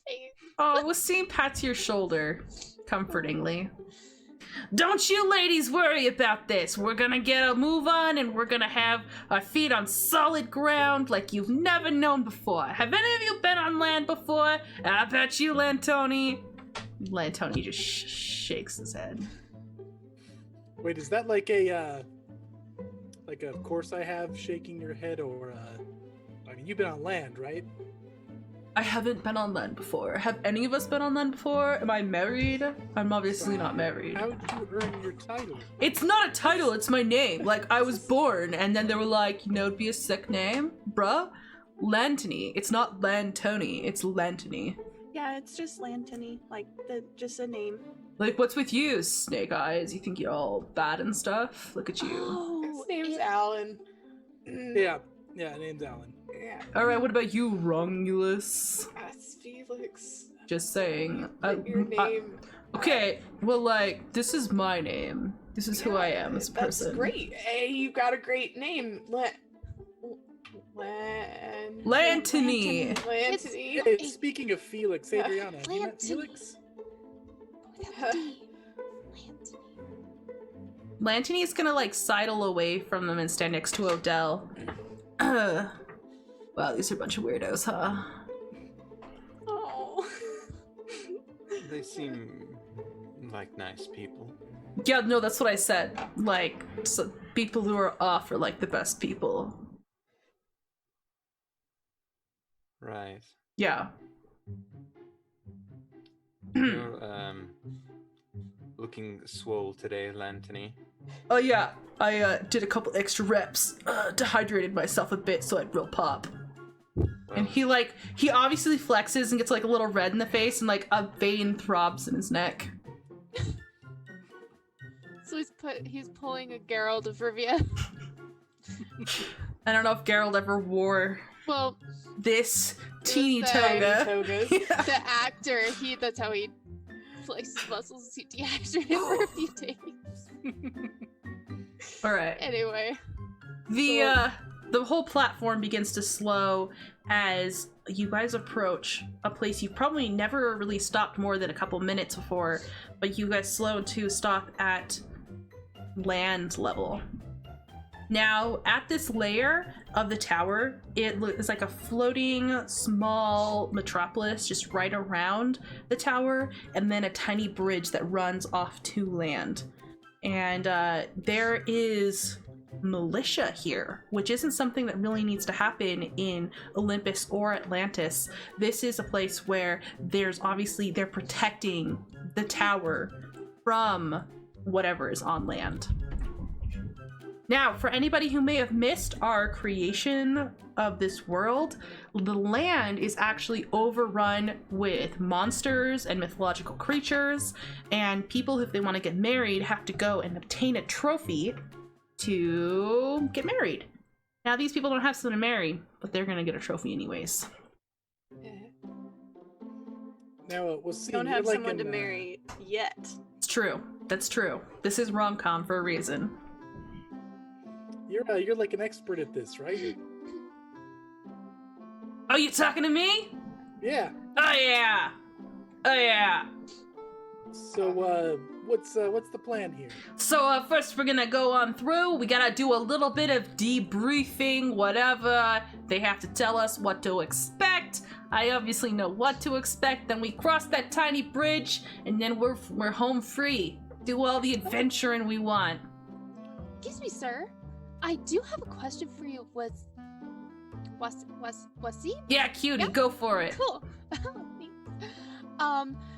hey. Oh, Wasim pats your shoulder comfortingly. Don't you ladies worry about this. We're gonna get a move on, and we're gonna have our feet on solid ground like you've never known before. Have any of you been on land before? I bet you, Lantoni. Lantoni just shakes his head. Wait, is that like a of course I have shaking your head, or I mean, you've been on land, right? I haven't been on land before. Have any of us been on land before? Am I married? I'm obviously not married. How did you earn your title? It's not a title, it's my name. Like, I was born, and then they were like, you know, it'd be a sick name, bruh. Lantony. It's not Lantoni, it's Lantony. Yeah, it's just Lantony, like just a name. Like, what's with you, Snake Eyes? You think you're all bad and stuff? Look at you. His name's Alan. Yeah, name's Alan. Yeah. Alright, what about you, Romulus? That's Felix. Just saying. Your name. Okay, well, like, this is my name. This is who I am as a person. That's great. Hey, you got a great name. Lantony. Lantony. Hey, speaking of Felix, Adriana, have you met Lantony. Felix? Lantony's gonna, like, sidle away from them and stand next to Odell. Wow, these are a bunch of weirdos, huh? Oh. They seem like nice people. Yeah, no, that's what I said. Like, so people who are off are, like, the best people. Right. Yeah. You're looking swole today, Lantony. Oh, yeah. I did a couple extra reps. Dehydrated myself a bit so I'd real pop. And he obviously flexes and gets, like, a little red in the face, and, like, a vein throbs in his neck. So he's pulling a Geralt of Rivia. I don't know if Geralt ever wore Well, this teeny the- toga. Togas. Yeah. the actor, that's how he flexes muscles. He dehydrated for a few days. All right. Anyway. The whole platform begins to slow as you guys approach a place you've probably never really stopped more than a couple minutes before, but you guys slow to stop at land level. Now, at this layer of the tower, it is like a floating small metropolis just right around the tower, and then a tiny bridge that runs off to land. And there is militia here, which isn't something that really needs to happen in Olympus or Atlantis. This is a place where they're protecting the tower from whatever is on land. Now, for anybody who may have missed our creation of this world, the land is actually overrun with monsters and mythological creatures, and people, if they want to get married, have to go and obtain a trophy to get married. Now, these people don't have someone to marry, but they're gonna get a trophy anyways. Now, we'll see. We don't have someone to marry yet. It's true. That's true. This is rom-com for a reason. You're like an expert at this, right? Oh, you talking to me? Yeah. Oh yeah. Oh yeah. So, what's the plan here? So first we're gonna go on through. We gotta do a little bit of debriefing, whatever. They have to tell us what to expect. I obviously know what to expect. Then we cross that tiny bridge, and then we're home free. Do all the adventuring we want. Excuse me, sir. I do have a question for you. Was he? Yeah, cutie, Yeah. go for it. Cool.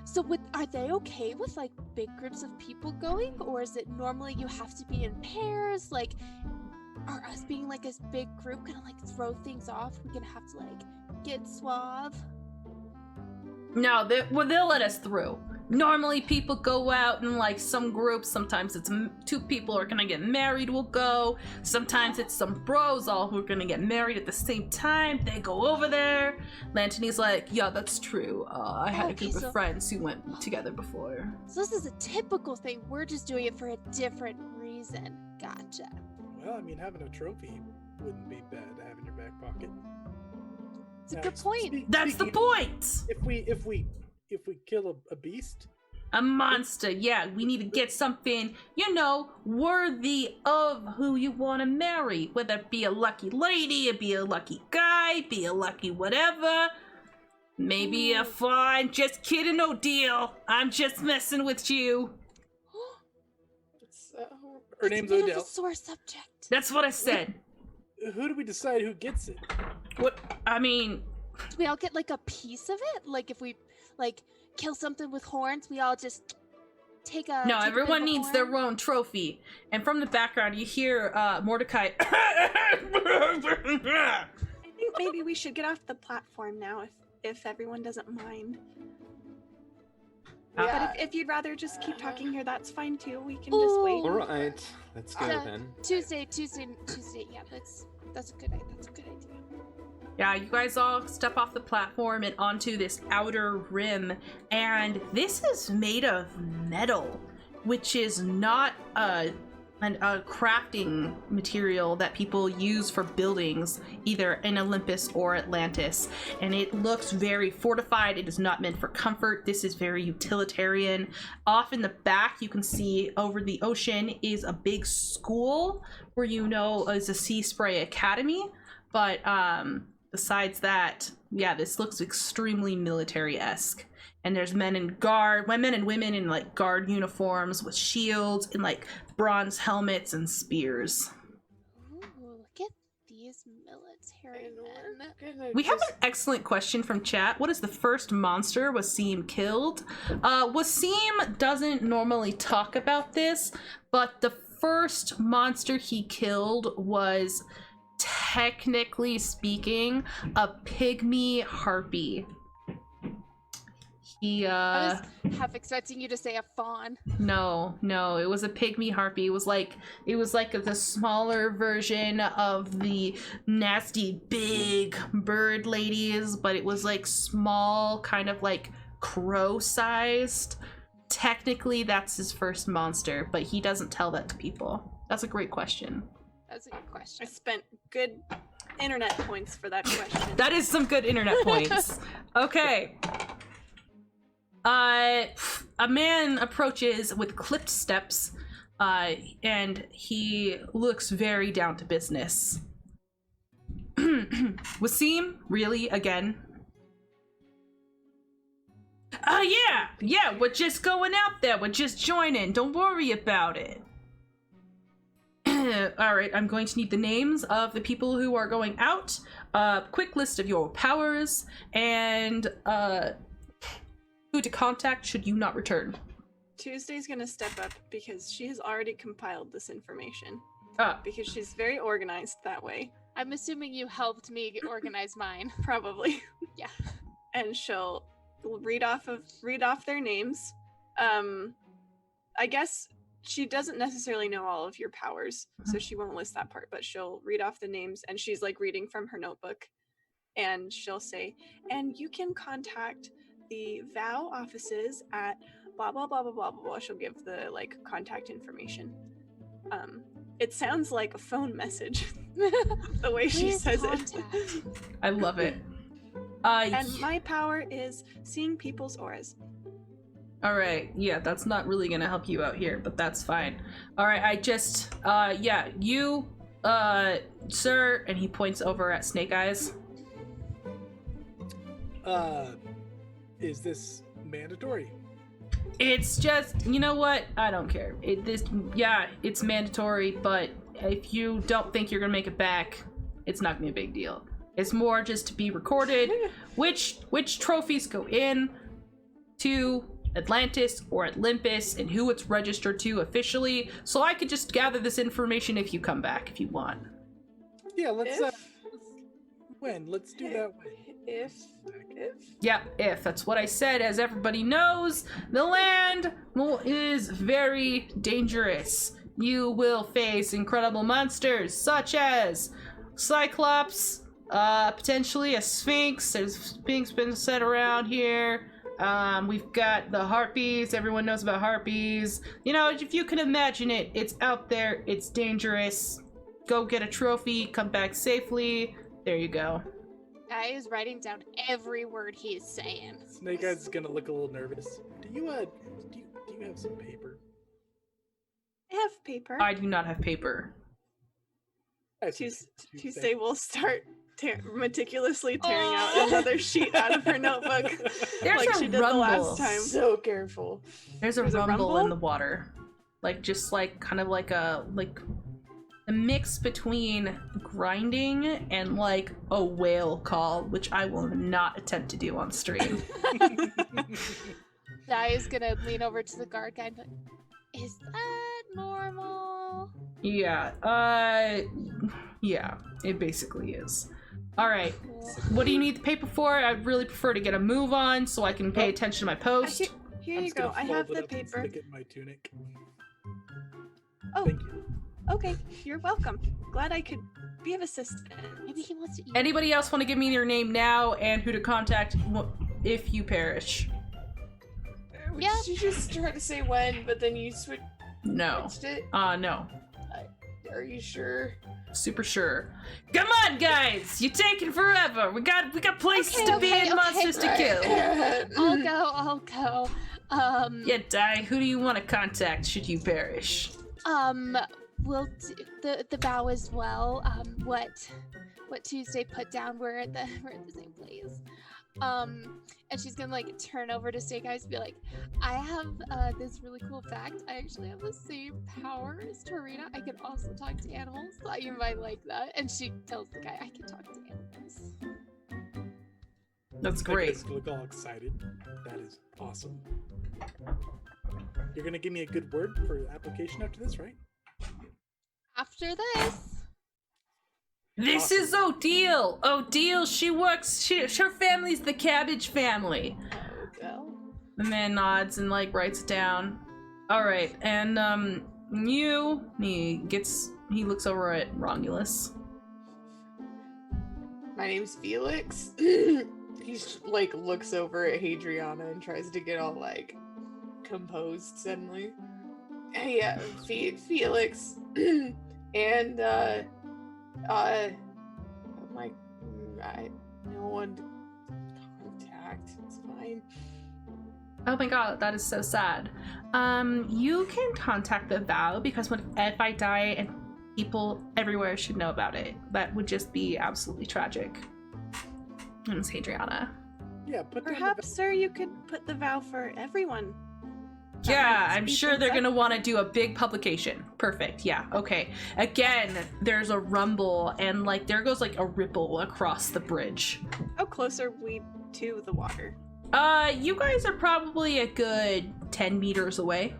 So are they okay with like big groups of people going, or is it normally you have to be in pairs? Like, are us being like this big group gonna like throw things off? We're gonna have to like get suave. No, they'll let us through. Normally people go out in like some groups. Sometimes it's two people who are gonna get married will go. Sometimes it's some bros all who are gonna get married at the same time. They go over there. Lantony's like, yeah, that's true. I had a Okay, group so- of friends who went together before. So this is a typical thing. We're just doing it for a different reason. Gotcha. Well, I mean, having a trophy wouldn't be bad to have in your back pocket. It's a Now, good point. That's the point! If we kill a beast, A monster, yeah. We need to get something, worthy of who you want to marry. Whether it be a lucky lady, it be a lucky guy, be a lucky whatever. Maybe a fine. Just kidding, no deal. I'm just messing with you. So, her It's name's been Odell. a sore subject. That's what I said. Who do we decide who gets it? What? I mean, Do we all get like a piece of it? Like if we kill something with horns, we all just take a. no, take a bit everyone of a needs their horn? own trophy. And from the background, you hear Mordecai. I think maybe we should get off the platform now, if everyone doesn't mind. yeah, But if you'd rather just keep talking here, that's fine too. We can just wait. All right, let's go Yeah. then. Tuesday. Yeah, that's a good idea. Yeah, you guys all step off the platform and onto this outer rim, and this is made of metal, which is not a crafting material that people use for buildings, either in Olympus or Atlantis. And it looks very fortified. It is not meant for comfort. This is very utilitarian. Off in the back, you can see over the ocean is a big school where is a Sea Spray Academy. But besides that, yeah, this looks extremely military-esque. And there's men and women in like guard uniforms with shields and like bronze helmets and spears. Ooh, look at these military and men. we're gonna We have just- an excellent question from chat. What is the first monster Wasim killed? Wasim doesn't normally talk about this, but the first monster he killed was, technically speaking, a pygmy harpy. I was half expecting you to say a fawn. No, it was a pygmy harpy. It was like the smaller version of the nasty big bird ladies, but it was like small, kind of like crow-sized. Technically, that's his first monster, but he doesn't tell that to people. That's a great question. That's a good I question. spent good internet points for that question. That is some good internet points. Okay. A man approaches with clipped steps, and he looks very down to business. Wasim, really? Again? Yeah, we're just going out there. We're just joining. Don't worry about it. Alright, I'm going to need the names of the people who are going out, quick list of your powers, and who to contact should you not return. Tuesday's gonna step up because she has already compiled this information. Ah. Because she's very organized that way. I'm assuming you helped me organize mine. Probably. Yeah. And she'll read off their names. I guess she doesn't necessarily know all of your powers, so she won't list that part, but she'll read off the names, and she's like reading from her notebook, and she'll say, and you can contact the VOW offices at blah blah blah blah blah blah blah. She'll give the like contact information. It sounds like a phone message the way she Please says contact. it. I love it. And my power is seeing people's auras. Alright, yeah, that's not really gonna help you out here, but that's fine. Alright, you, sir, and he points over at Snake Eyes. Is this mandatory? It's just, you know what? I don't care. It's mandatory, but if you don't think you're gonna make it back, it's not gonna be a big deal. It's more just to be recorded which trophies go in to Atlantis or Olympus and who it's registered to officially, so I could just gather this information if you come back if you want. Yeah, let's When? Let's do that when. If. Yeah, if. That's what I said. As everybody knows, the land is very dangerous. You will face incredible monsters such as Cyclops, potentially a Sphinx. There's a Sphinx been set around here. We've got the Harpies. Everyone knows about Harpies. You know, if you can imagine it, it's out there. It's dangerous. Go get a trophy. Come back safely. There you go. Guy is writing down every word he's saying. Snake Eyes is gonna look a little nervous. Do you have some paper? I have paper. I do not have paper. I have some Tuesday will start meticulously tearing out another sheet out of her notebook. There's like a she did rumble. the last time. So careful. There's a There's a rumble in rumble? the water. Like, just like, kind of like a mix between grinding and like a whale call, which I will not attempt to do on stream. Guy is gonna lean over to the guard guy and be like, is that normal? Yeah, yeah, it basically is. All right, Cool. what do you need the paper for? I'd really prefer to get a move on so I can pay attention to my post. Here I'm you just go. gonna I fold have it the up and paper. stick it in my tunic. Oh, Thank you. okay. You're welcome. Glad I could be of assistance. Maybe he wants to eat. Anybody else want to give me your name now and who to contact if you perish? Yeah. You just tried to say when, but then you No. switched it. No. Are you sure? Super sure. Come on, guys! You're taking forever. We got places to be and monsters to kill. I'll go. Yeah, Die. Who do you want to contact should you perish? We'll do the vow as well. What Tuesday put down. We're at the same place. And she's gonna like turn over to Snake Eyes and be like, I have this really cool fact. I actually have the same power as Tarina. I can also talk to animals. Thought you might like that. And she tells the guy, I can talk to animals. That's Snake great. Eyes look all excited. That is awesome. You're gonna give me a good word for application after this, right? After this, This is Odile. Odile, her family's the Cabbage family. Odell. The man nods and like writes it down. All right, and he looks over at Romulus. My name's Felix. He's like looks over at Hadriana and tries to get all like composed suddenly. Hey, Felix. And no one to contact. It's fine. Oh my god, that is so sad. You can contact the vow because if I die and people everywhere should know about it, that would just be absolutely tragic. And it's Hadriana. Yeah, put down the Perhaps, sir, you could put the vow for everyone. That Yeah, might I'm speed sure things they're up. gonna want to do a big publication. Perfect. Yeah. Okay. Again, there's a rumble and like there goes like a ripple across the bridge. How close are we to the water? You guys are probably a good 10 meters away.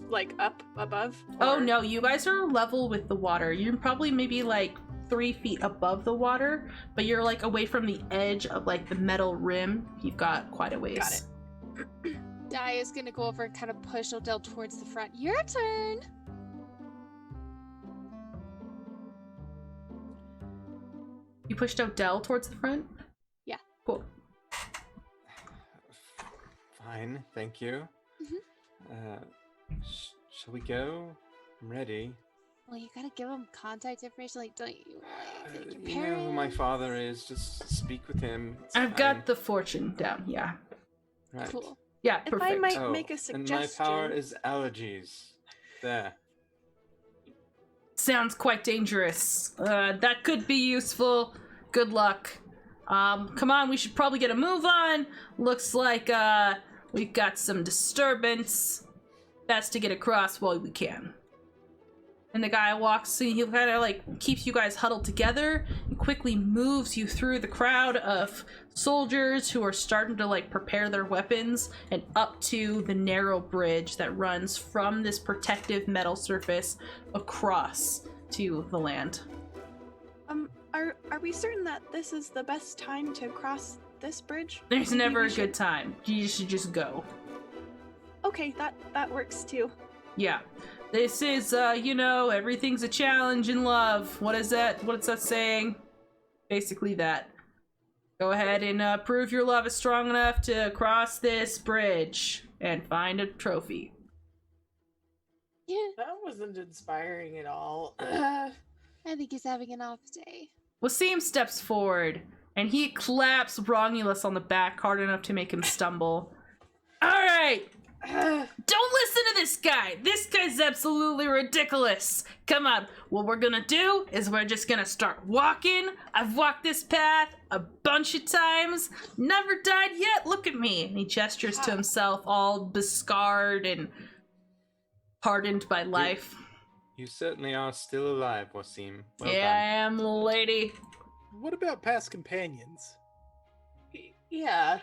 Like up above? Oh Or- no, you guys are level with the water. You're probably maybe like 3 feet above the water, but you're like away from the edge of like the metal rim. You've got quite a ways. Got it. Di is gonna go over and kind of push Odell towards the front. Your turn. You pushed Odell towards the front? Yeah. Cool. Fine, thank you. Mhm. Shall we go? I'm ready. Well, you gotta give him contact information. Like, don't you? Like, your You know who my parents? father is. Just speak with him. It's I've fine. got the fortune down. Yeah. Right. Cool. Yeah, If perfect. I might Oh, make a and suggestion. my power is allergies. There. Sounds quite dangerous. That could be useful. Good luck. Come on, we should probably get a move on. Looks like we've got some disturbance. Best to get across while we can. And the guy walks, and he kind of like keeps you guys huddled together and quickly moves you through the crowd of soldiers who are starting to like prepare their weapons and up to the narrow bridge that runs from this protective metal surface across to the land. Are we certain that this is the best time to cross this bridge? There's Maybe never we a should- good time. You should just go. Okay, that works too. Yeah. This is, everything's a challenge in love. What is that? What's that saying? Basically that. Go ahead and prove your love is strong enough to cross this bridge and find a trophy. Yeah, That wasn't inspiring at all. I think he's having an off day. Wasim steps forward, and he claps Romulus on the back hard enough to make him stumble. Alright! Don't listen to this guy! This guy's absolutely ridiculous! Come on, what we're gonna do is we're just gonna start walking. I've walked this path a bunch of times. Never died yet, look at me! And he gestures to himself, all bescarred and hardened by life. You certainly are still alive, Wasim. Well Yeah, I am, lady. What about past companions? Yeah.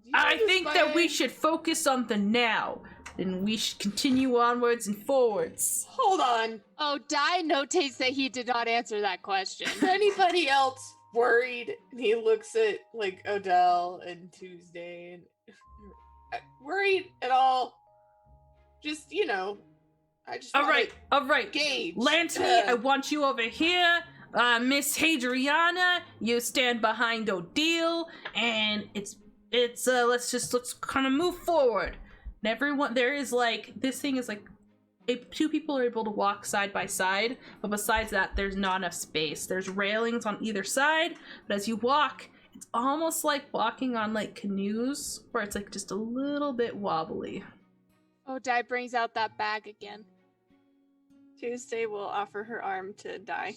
Do you I know think this that by- we should focus on the now, and we should continue onwards and forwards. Hold on. Oh, Dai notates that he did not answer that question. Is anybody else worried? And he looks at like Odell and Tuesday and worried at all? Just I just All wanna right. gauge. Lanty, I want you over here. Miss Hadriana, you stand behind Odile, and let's kind of move forward. And everyone, this thing is two people are able to walk side by side, but besides that, there's not enough space. There's railings on either side, but as you walk, it's almost like walking on canoes, where it's just a little bit wobbly. Oh, Dai brings out that bag again. Tuesday will offer her arm to Die.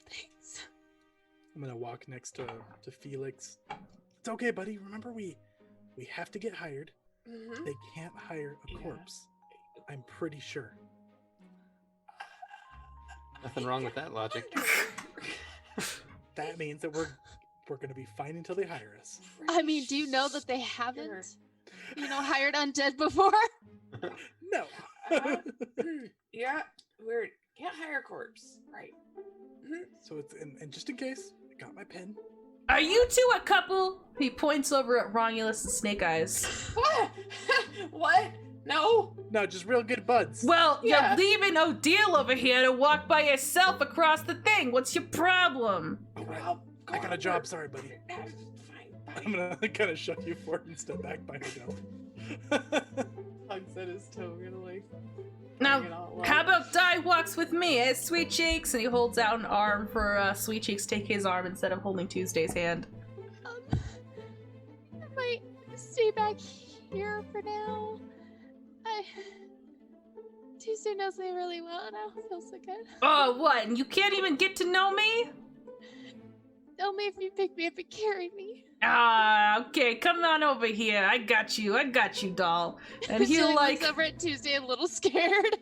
Thanks. I'm gonna walk next to Felix. It's okay, buddy. Remember, we have to get hired. Mhm. They can't hire a Yeah. corpse. I'm pretty sure. Nothing wrong with that logic. That means that we're gonna be fine until they hire us. I mean, do you know that they haven't, hired undead before? No. Yeah, can't hire a corpse, right? Mhm. So it's and just in case, I got my pen. Are you two a couple? He points over at Romulus and Snake Eyes. What? What? No. No, just real good buds. Well, Yeah. you're leaving Odile over here to walk by yourself across the thing. What's your problem? All right. I'll go I got a on job. work. Sorry, buddy. Fine. Bye. I'm gonna kind of shove you forward and step back by myself. Hugs at his toe, gonna Now, bring it all how along. about Di walks with me as Sweet Cheeks? And he holds out an arm for Sweet Cheeks to take his arm instead of holding Tuesday's hand. I might stay back here for now. Tuesday knows me really well, and I don't feel so good. Oh, what? And you can't even get to know me? Only if you pick me up and carry me. Ah, okay, come on over here. I got you, doll. And he'll She looks over at Tuesday a little scared.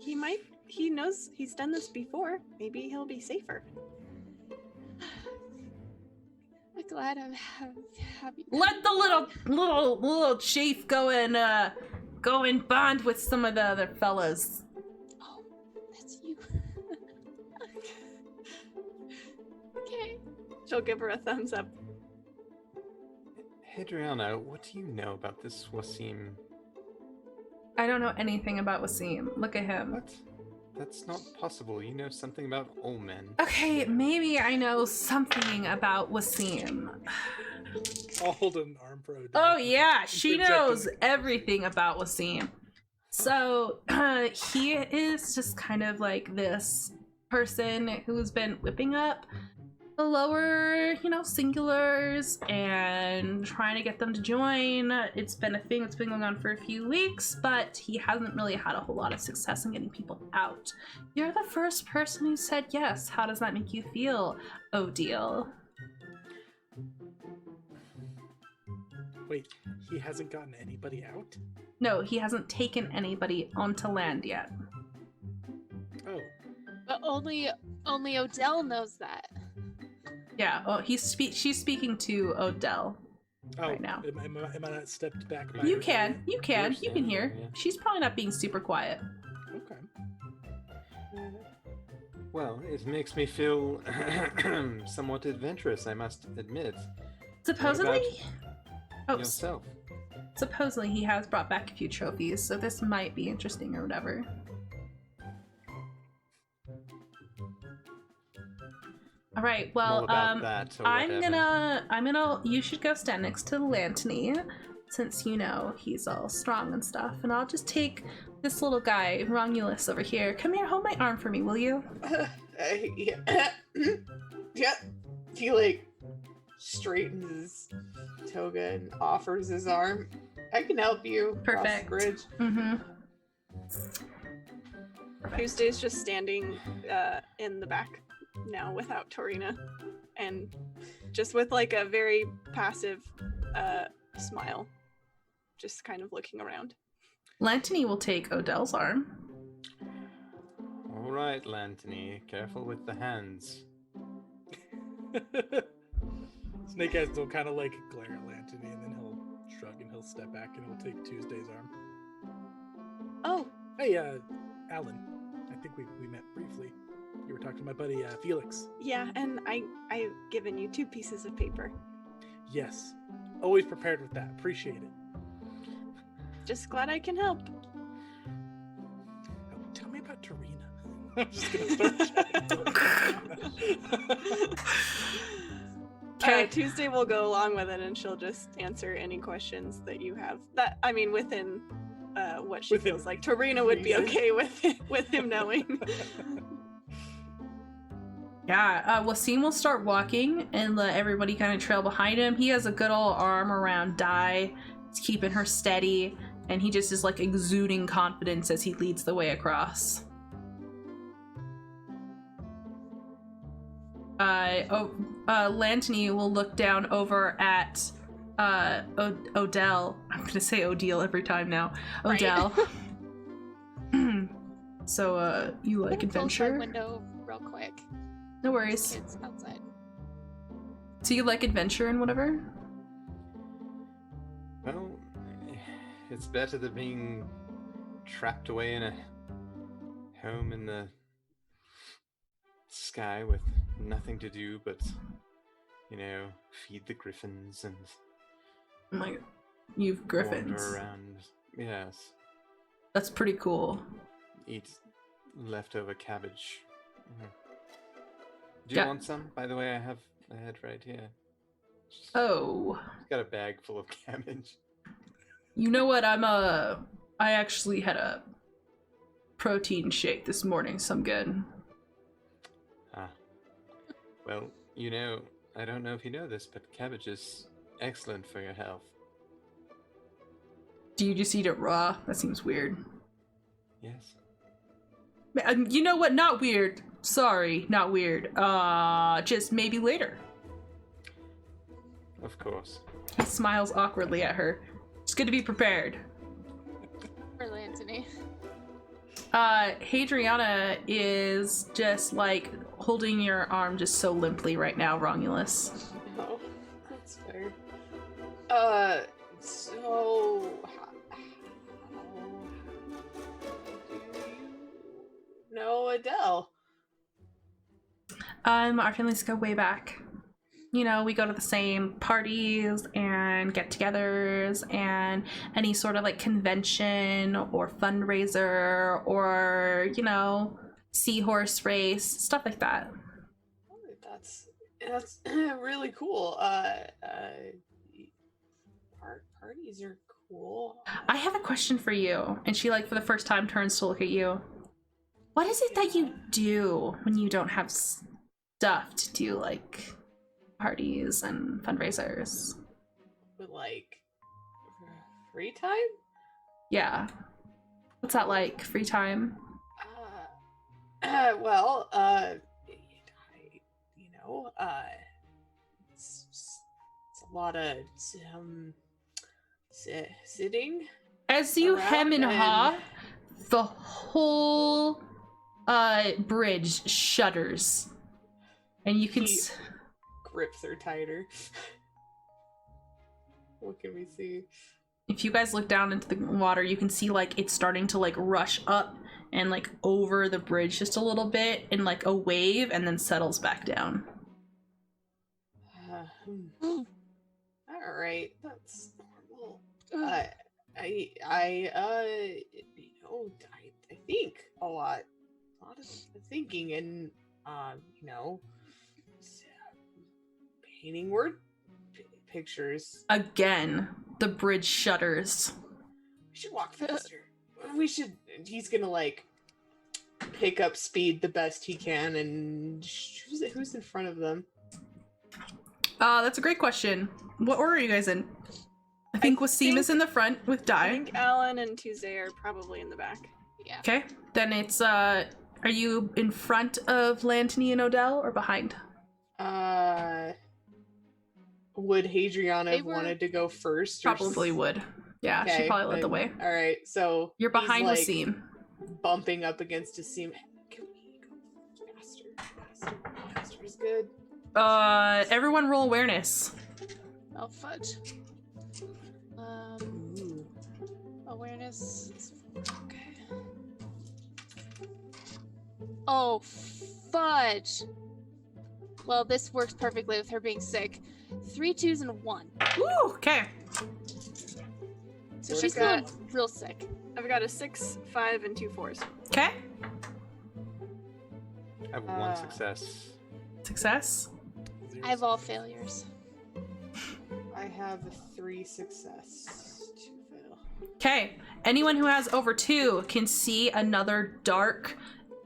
He knows he's done this before. Maybe he'll be safer. I'm glad I'm happy. let the little chief go and bond with some of the other fellas. Oh, that's you. Okay. She'll give her a thumbs up. Hadriana, what do you know about this Wasim? I don't know anything about Wasim. Look at him. What? That's not possible. You know something about all men. Okay, maybe I know something about Wasim. I'll hold an arm for Odell. Oh yeah, she Projecting knows it. everything about Wasim. So he is just kind of like this person who's been whipping up the lower, singulars and trying to get them to join. It's been a thing that's been going on for a few weeks, but he hasn't really had a whole lot of success in getting people out. You're the first person who said yes. How does that make you feel, Odile? Wait, he hasn't gotten anybody out? No, he hasn't taken anybody onto land yet. Oh, But only Odell knows that. Yeah, oh, she's speaking to Odell oh, right now. Am I not stepped back? by You her? can Understand, hear. yeah. She's probably not being super quiet. Okay. Well, it makes me feel somewhat adventurous, I must admit. Supposedly, Yourself. supposedly he has brought back a few trophies, so this might be interesting or whatever. All right, well, More about that or I'm whatever. gonna, you should go stand next to Lantony, since you know he's all strong and stuff, and I'll just take this little guy, Romulus, over here. Come here, hold my arm for me, will you? Yeah. Yeah. He like straightens his toga and offers his arm. I can help you cross the Perfect. bridge. Mm-hmm. Tuesday's just standing in the back now without Torina, and just with like a very passive smile, just kind of looking around. Lantony will take Odell's arm. All right, Lantony, careful with the hands. Snake Eyes will kind of like glare at Lantony, and then he'll shrug and he'll step back and he'll take Tuesday's arm. Oh, Hey, Alan. I think we met briefly. You were talking to my buddy Felix. yeah, and I've given you 2 pieces of paper. Yes. Always prepared with that. Appreciate it. Just glad I can help. Oh, tell me about Tarina. I'm just gonna start chatting. Okay. Tuesday will go along with it, and she'll just answer any questions that you have. That, I mean, within what she Within feels like Torina would be reason. okay with him knowing. Yeah, Wasim will start walking and let everybody kind of trail behind him. He has a good old arm around Dai. He's keeping her steady, and he just is like exuding confidence as he leads the way across. Lantony will look down over at Odell. I'm gonna say Odile every time now. Right. Odell. So, you like I'm gonna close my adventure? window real quick. No There's worries. kids outside. So you like adventure and whatever? Well, it's better than being trapped away in a home in the sky with nothing to do but, feed the griffins and Oh my god. You've griffins. wander around. Yes. That's pretty cool. Eat leftover cabbage. Mhm. Do you Yeah. want some? By the way, I have a head right here. Oh. Got a bag full of cabbage. You know what? I actually had a protein shake this morning, so I'm good. Ah. Well, I don't know if you know this, but cabbage is excellent for your health. Do you just eat it raw? That seems weird. Yes. You know what? Not weird. Sorry, not weird. Just maybe later. Of course. He smiles awkwardly at her. It's good to be prepared. For Anthony. Hadriana is just like holding your arm just so limply right now, Romulus. Oh, that's fair. So how do you know Adele? Our families go way back. We go to the same parties and get-togethers and any sort of like convention or fundraiser or, seahorse race, stuff like that. That's really cool. Parties are cool. I have a question for you. And she for the first time turns to look at you. What is it that you do when you don't have stuff to do, like parties and fundraisers? But free time? Yeah. What's that like? Free time? Well, it's a lot of sitting. As you around hem and and- haw, the whole bridge shudders. And you can He grips her tighter. What can we see? if you guys look down into the water, you can see like it's starting to like rush up and like over the bridge just a little bit in like a wave and then settles back down. All right, that's normal. I think a lot of thinking and painting word pictures. Again, the bridge shudders. We should walk faster. He's gonna like pick up speed the best he can, and who's in front of them? That's a great question. What order are you guys in? I think Wasim is in the front with I Dai. think Alan and Tuesday are probably in the back. Yeah. Okay, then it's are you in front of Lantini and Odell or behind? Would Hadriana They have were- wanted to go first? Or Probably would. Yeah, she Okay, probably led the then- way. All right, so You're he's, behind like, Wasim. bumping up against Wasim. Can we go faster? Faster is good. Everyone roll awareness. Oh, fudge. Ooh. Awareness. Okay. Oh, fudge. Well, this works perfectly with her being sick. 3 2s and a 1. Ooh, okay. So What she's about- feeling real sick. I've got a 6, 5, and 2 4s. Okay. I have one success. Success. I have all failures. I have 3 success, 2 fail. Okay. Anyone who has over 2 can see another dark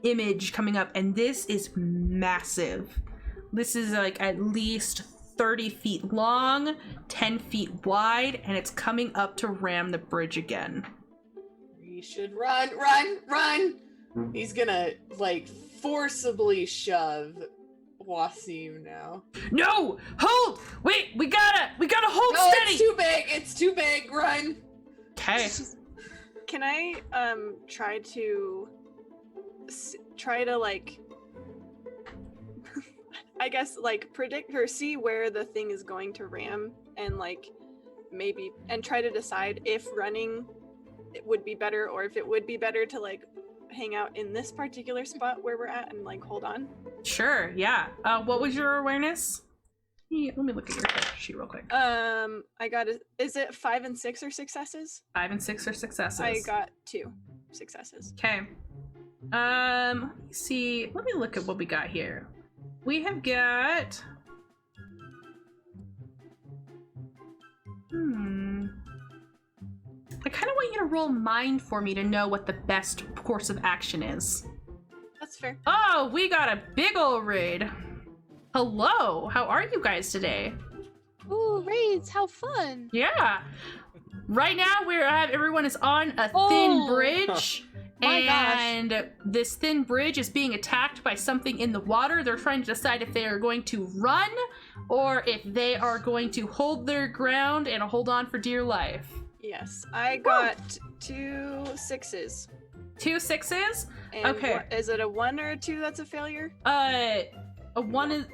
image coming up, and this is massive. This is like at least 30 feet long, 10 feet wide, and it's coming up to ram the bridge again. We should run! He's gonna like forcibly shove Wasim now. No! Hold! Wait, we gotta hold No, steady! it's too big, run! Okay. Can I try to like I guess like predict or see where the thing is going to ram and like maybe and try to decide if running it would be better or if it would be better to like hang out in this particular spot where we're at and like hold on. Sure, yeah. What was your awareness? Yeah, let me look at your character sheet real quick. I got is it 5 and 6 are successes? 5 and 6 are successes. I got 2 successes. Okay. Let me see. Let me look at what we got here. We have got... I kind of want you to roll mind for me to know what the best course of action is. That's fair. Oh, we got a big ol' raid. Hello, how are you guys today? Ooh, raids, how fun. Yeah. Right now, everyone is on a thin Oh, bridge. my gosh. And this thin bridge is being attacked by something in the water. They're trying to decide if they are going to run or if they are going to hold their ground and hold on for dear life. Yes, I got 2 6s. 2 6s? And Okay. Is it a 1 or a 2 that's a failure? A 1 is...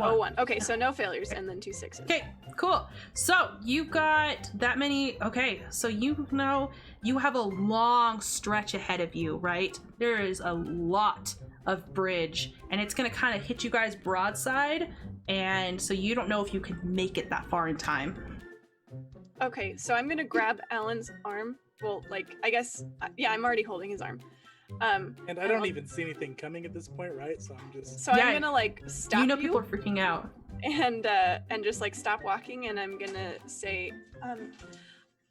Oh, 1. Okay, so no failures and then 2 6s. Okay, cool. So you've got that many. Okay, so you know you have a long stretch ahead of you, right? There is a lot of bridge, and it's gonna kind of hit you guys broadside, and so you don't know if you can make it that far in time. Okay, so I'm gonna grab Alan's arm. Well, like, I guess, yeah, I'm already holding his arm. And I don't even see anything coming at this point, right? So I'm just... So Yeah, I'm gonna, like, stop You know people are freaking out. and just, like, stop walking, and I'm gonna say,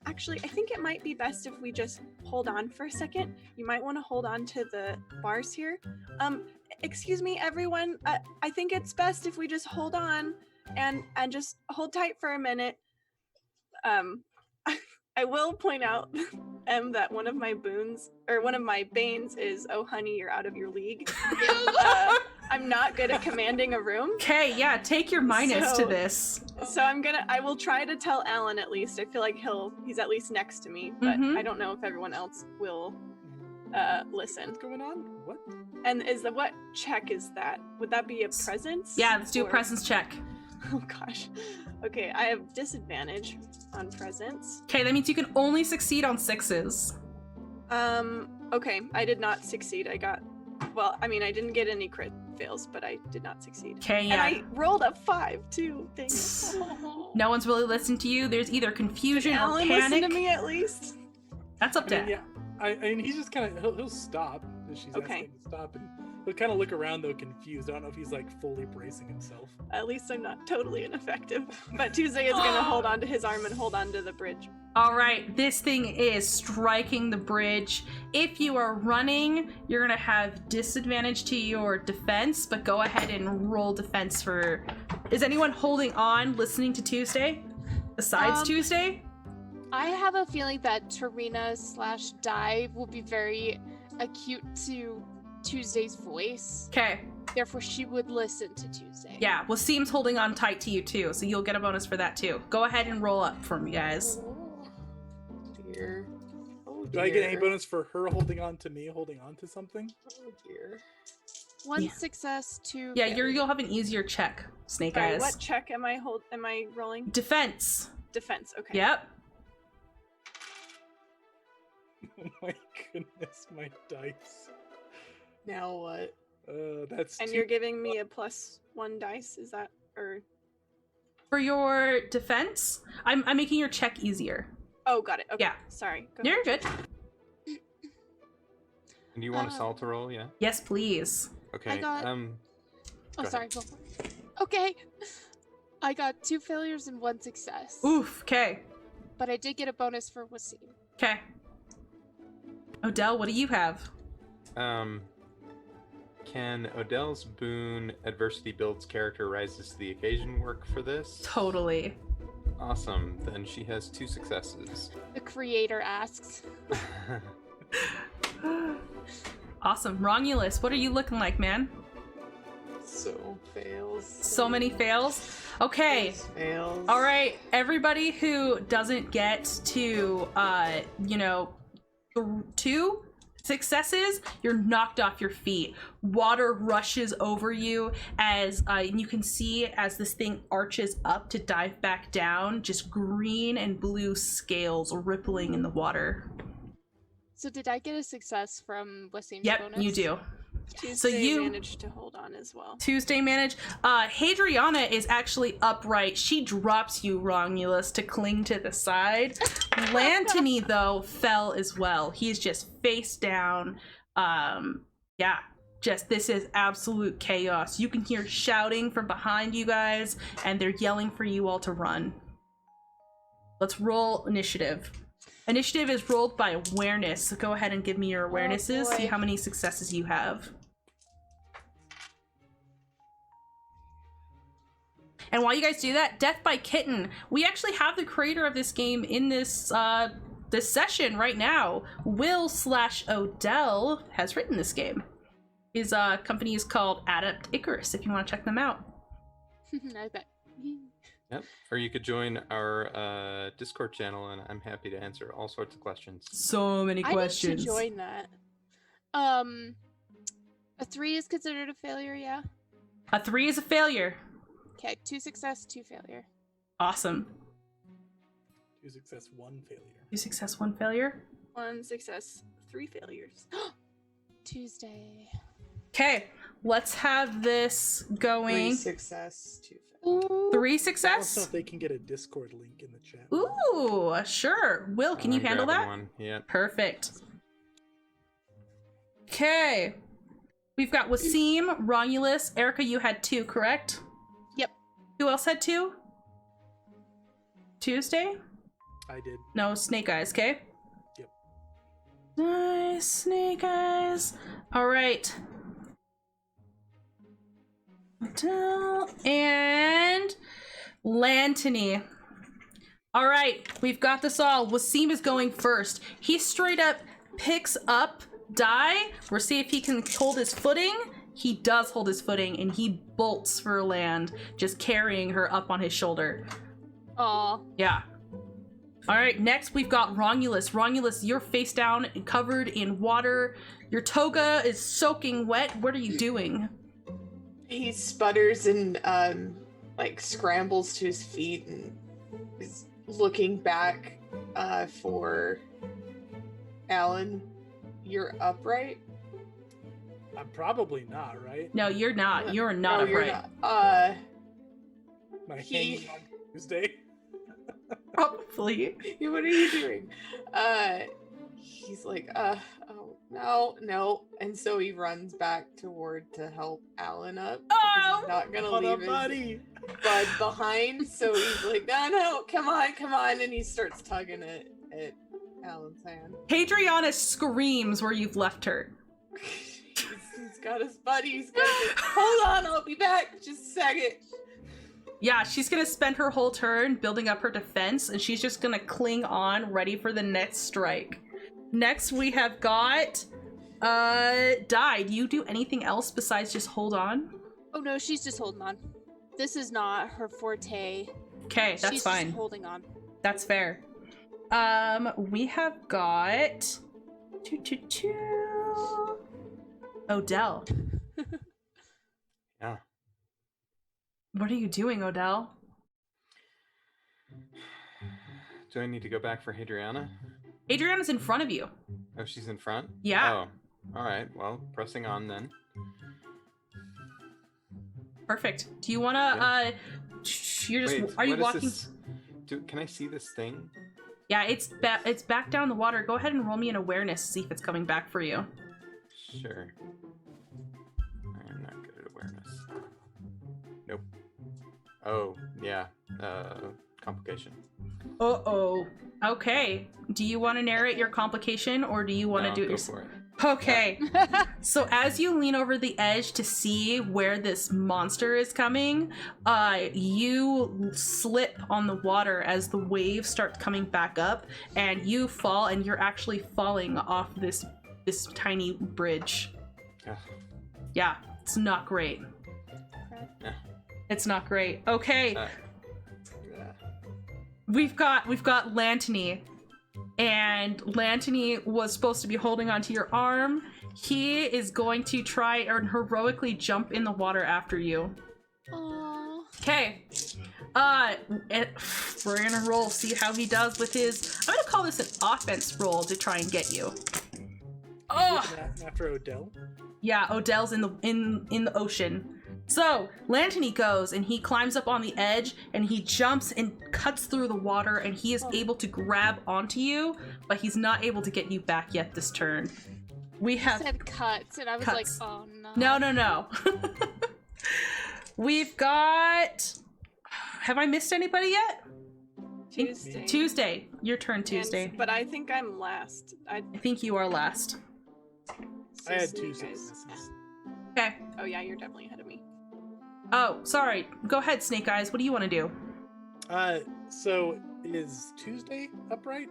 actually, I think it might be best if we just hold on for a second. You might want to hold on to the bars here. Excuse me, everyone. I think it's best if we just hold on and just hold tight for a minute. I will point out, that one of my banes is, oh honey, you're out of your league. I'm not good at commanding a room. Okay, yeah, take your minus to So- this. So I will try to tell Alan at least. I feel like he's at least next to me, but Mhm. I don't know if everyone else will listen. What's going on? What? And what check is that? Would that be a presence? Yeah, let's do a Or- presence check. Oh gosh. Okay, I have disadvantage on presence. Okay, that means you can only succeed on 6s. Okay, I did not succeed. I didn't get any crit fails, but I did not succeed. Okay, And yeah. I rolled a 5 too. Dang it. No one's really listening to you. There's either confusion or Alan, panic. listen to me at least. That's up to I mean, he's just kind of he'll stop if she's Okay. asking to stop, and he'll kind of look around though, confused. I don't know if he's like fully bracing himself. At least I'm not totally ineffective. But Tuesday is gonna hold on to his arm and hold on to the bridge. All right, this thing is striking the bridge. If you are running, you're gonna have disadvantage to your defense, but go ahead and roll defense for... Is anyone holding on, listening to Tuesday? Besides Tuesday? I have a feeling that Tarina/Dive will be very acute to Tuesday's voice. Okay, Therefore, she would listen to Tuesday. yeah, Wasim's holding on tight to you too, so you'll get a bonus for that too. Go ahead and roll up for me, guys. Oh, dear. Oh, Do I get any dear. bonus for her holding on to me, holding on to something? Oh, dear. One Yeah. success, 2 Yeah, failures. you'll have an easier check, Snake Sorry, Eyes. what check am I rolling? Defense. Defense, okay. Yep. Oh my goodness, my dice. Now what? That's And two- you're giving me a +1 dice, is that or For your defense, I'm making your check easier. oh got it. Okay. Yeah. Sorry. Go You're ahead. good. And do you want a Salter roll? Yeah. Yes, please. Okay. got- Go Oh, ahead. sorry. Go for it. Okay. I got 2 failures and 1 success. Oof. Okay. But I did get a bonus for Wasim. Okay. Odell, what do you have? Can Odell's boon adversity builds character rises to the occasion work for this? Totally. Awesome. Then she has 2 successes. The creator asks. Awesome. Romulus, what are you looking like, man? So fails. So many fails. Okay. Fails. All right. Everybody who doesn't get to, 2 successes, you're knocked off your feet. Water rushes over you as you can see as this thing arches up to dive back down, just green and blue scales rippling in the water. So did I get a success from Wasim's Yep, bonus? you do. Tuesday you- managed to hold on as well. Tuesday manage. Hadriana is actually upright. She drops you, Romulus, to cling to the side. Lantony, though, fell as well. He's just face down. This is absolute chaos. You can hear shouting from behind you guys, and they're yelling for you all to run. Let's roll initiative. Initiative is rolled by awareness, so go ahead and give me your awarenesses. See boy. how many successes you have. And while you guys do that, Death by Kitten, we actually have the creator of this game in this this session right now. Will/Odell has written this game. His company is called Adept Icarus, if you want to check them out. I bet. Yep. Or you could join our Discord channel, and I'm happy to answer all sorts of questions. So many questions. I need to join that. A 3 is considered a failure, yeah? A 3 is a failure. Okay, 2 success, 2 failure. Awesome. 2 success, 1 failure. 2 success, 1 failure. 1 success, 3 failures. Tuesday. Okay, let's have this 3 going. success, 2 fails. Ooh. 3 Also, success. if they can get a Discord link in the chat. Ooh, sure. Will, can you I'm handle grabbing that? One. Yep. Perfect. Okay. We've got Wasim, Romulus. Erica, you had 2, correct? Yep. Who else had 2? Tuesday? I did. No, Snake Eyes, okay? Yep. Nice, Snake Eyes. All right. Adele and Lantony. All right, we've got this all. Wasim is going first. He straight up picks up Die. We'll see if he can hold his footing. He does hold his footing, and he bolts for land, just carrying her up on his shoulder. Aw. Yeah. All right, next we've got Romulus. Romulus, you're face down and covered in water. Your toga is soaking wet. What are you doing? He sputters and like scrambles to his feet and is looking back for Alan. You're upright? I'm probably not, right? No, you're not. You're not No, upright. you're not. Am I hanging on Tuesday? Probably. What are you doing? He's like, oh, no. And so he runs back to help Alan up. Oh! He's not gonna On a leave his buddy. bud behind. So he's like, no, come on. And he starts tugging at Alan's hand. Hadriana screams where you've left her. He's got his buddy. He's got to hold on, I'll be back. Just a second. Yeah, she's gonna spend her whole turn building up her defense, and she's just gonna cling on, ready for the next strike. Next, we have got Di. Do you do anything else besides just hold on? Oh no, she's just holding on. This is not her forte. Okay, that's She's fine. just holding on. That's fair. We have got Odell. Yeah. What are you doing, Odell? Do I need to go back for Hadriana? Adriana's in front of you. Oh, she's in front? Yeah. Oh, all right. Well, pressing on then. Perfect. Do you want to, you're just, Wait, are you what is walking? this? Can I see this thing? Yeah, it's back down the water. Go ahead and roll me an awareness to see if it's coming back for you. Sure. I'm not good at awareness. Nope. Oh, yeah. Complication. Uh-oh. Okay. Do you want to narrate your complication, or do you want to do it go yourself? for it. Okay. So as you lean over the edge to see where this monster is coming, you slip on the water as the waves start coming back up, and you fall, and you're actually falling off this tiny bridge. Ugh. Yeah, it's not great. Yeah. It's not great. Okay. Yeah. We've got Lantany, and Lantany was supposed to be holding onto your arm. He is going to try and heroically jump in the water after you. Aww. Okay. We're gonna roll, see how he does with his. I'm gonna call this an offense roll to try and get you. Oh, After Odell? yeah. Odell's in the ocean. So Lantany goes and he climbs up on the edge and he jumps and cuts through the water, and he is able to grab onto you, but he's not able to get you back yet this turn. We have Said cuts, and I was Cuts. like, oh no. no. We've got. Have I missed anybody yet? Tuesday. Tuesday. Your turn, Tuesday. But I think I'm last. I think you are last. I had so two you guys- successes. Okay. Oh yeah, you're definitely ahead of me. Oh, sorry. Go ahead, Snake Eyes. What do you want to do? So is Tuesday upright?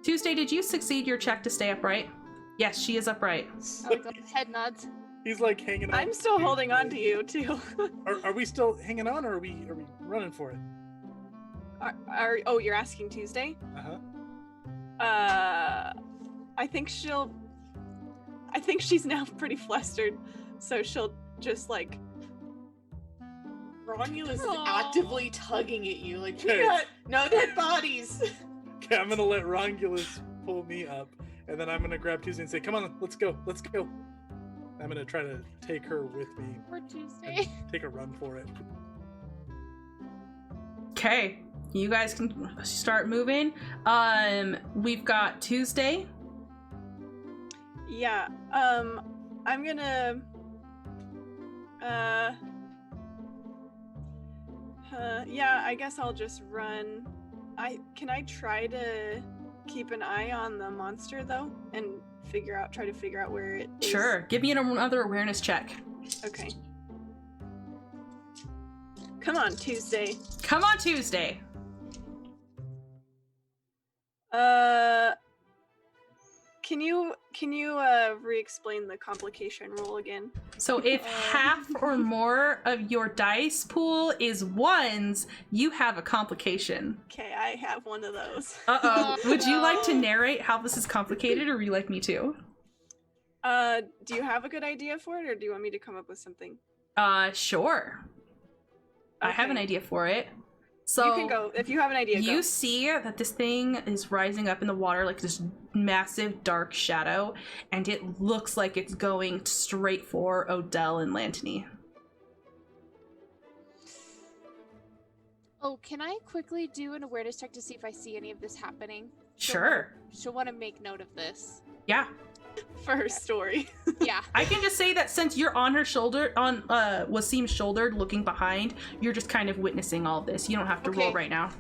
Tuesday, did you succeed your check to stay upright? Yes, she is upright. I was like, head nods. He's like hanging on. I'm still holding on to you too. Are we still hanging on, or are we running for it? Oh, you're asking Tuesday? I think she's now pretty flustered, so she'll just like. Romulus is Aw. actively tugging at you, like, we Okay. got no dead bodies. Okay, I'm gonna let Rongulus pull me up, and then I'm gonna grab Tuesday and say, "Come on, let's go." I'm gonna try to take her with me Poor and Tuesday. take a run for it. Okay. You guys can start moving. We've got Tuesday. Yeah. I'm gonna. Yeah. I guess I'll just run. Can I try to keep an eye on the monster though, and try to figure out where it is? Sure. Give me another awareness check. Okay. Come on, Tuesday. Come on, Tuesday. Can you re-explain the complication rule again? So if half or more of your dice pool is ones, you have a complication. Okay, I have one of those. Uh-oh. Oh, Would you like to no. narrate how this is complicated, or would you like me to? Do you have a good idea for it, or do you want me to come up with something? Sure. I have an Okay. idea for it. So You can go if you have an idea. you Go. see that this thing is rising up in the water like this massive dark shadow, and it looks like it's going straight for Odell and Lantany. Oh, can I quickly do an awareness check to see if I see any of this happening? Sure. She'll want to make note of this. Yeah. For her story. Yeah. I can just say that since you're on her shoulder, on Wasim's shoulder, looking behind, you're just kind of witnessing all of this. You don't have to roll Okay. right now.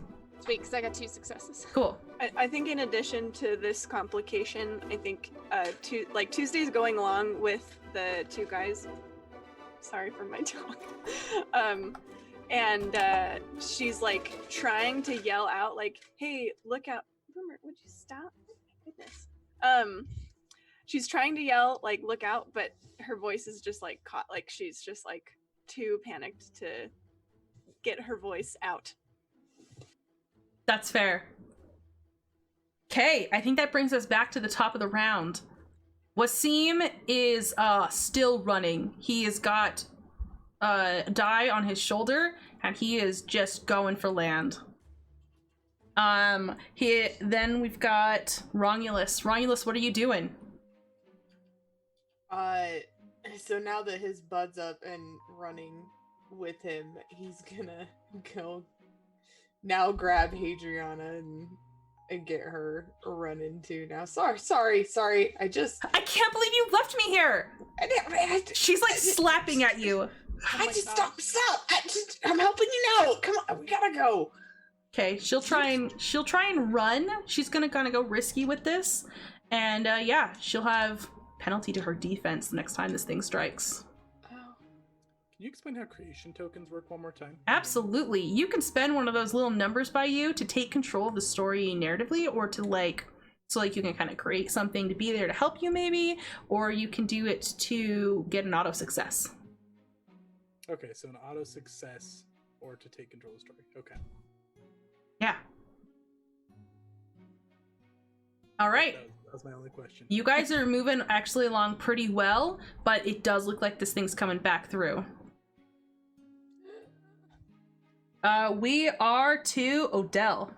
Sweet, because I got 2 successes. Cool. I think in addition to this complication, I think Tuesday's going along with the 2 guys. Sorry for my dog. And she's like trying to yell out like, "Hey, look out! Boomer, would you stop? Goodness." She's trying to yell like, "Look out!" but her voice is just like caught. Like she's just like too panicked to get her voice out. That's fair. Okay, I think that brings us back to the top of the round. Wasim is still running. He has got Die on his shoulder, and he is just going for land. Then we've got Romulus. Romulus, what are you doing? So now that his bud's up and running with him, he's gonna go now grab Hadriana and get her running too now. Sorry. I can't believe you left me here! She's like slapping at you. Stop. I'm helping you now. Come on, we gotta go. Okay, she'll try and run. She's gonna kind of go risky with this, and yeah, she'll have penalty to her defense the next time this thing strikes. Can you explain how creation tokens work one more time? Absolutely. You can spend one of those little numbers by you to take control of the story narratively, or to so you can kind of create something to be there to help you maybe, or you can do it to get an auto success. Okay, so an auto success or to take control of the story. Okay. Yeah. All right. That was my only question. You guys are moving actually along pretty well, but it does look like this thing's coming back through. We are to Odell.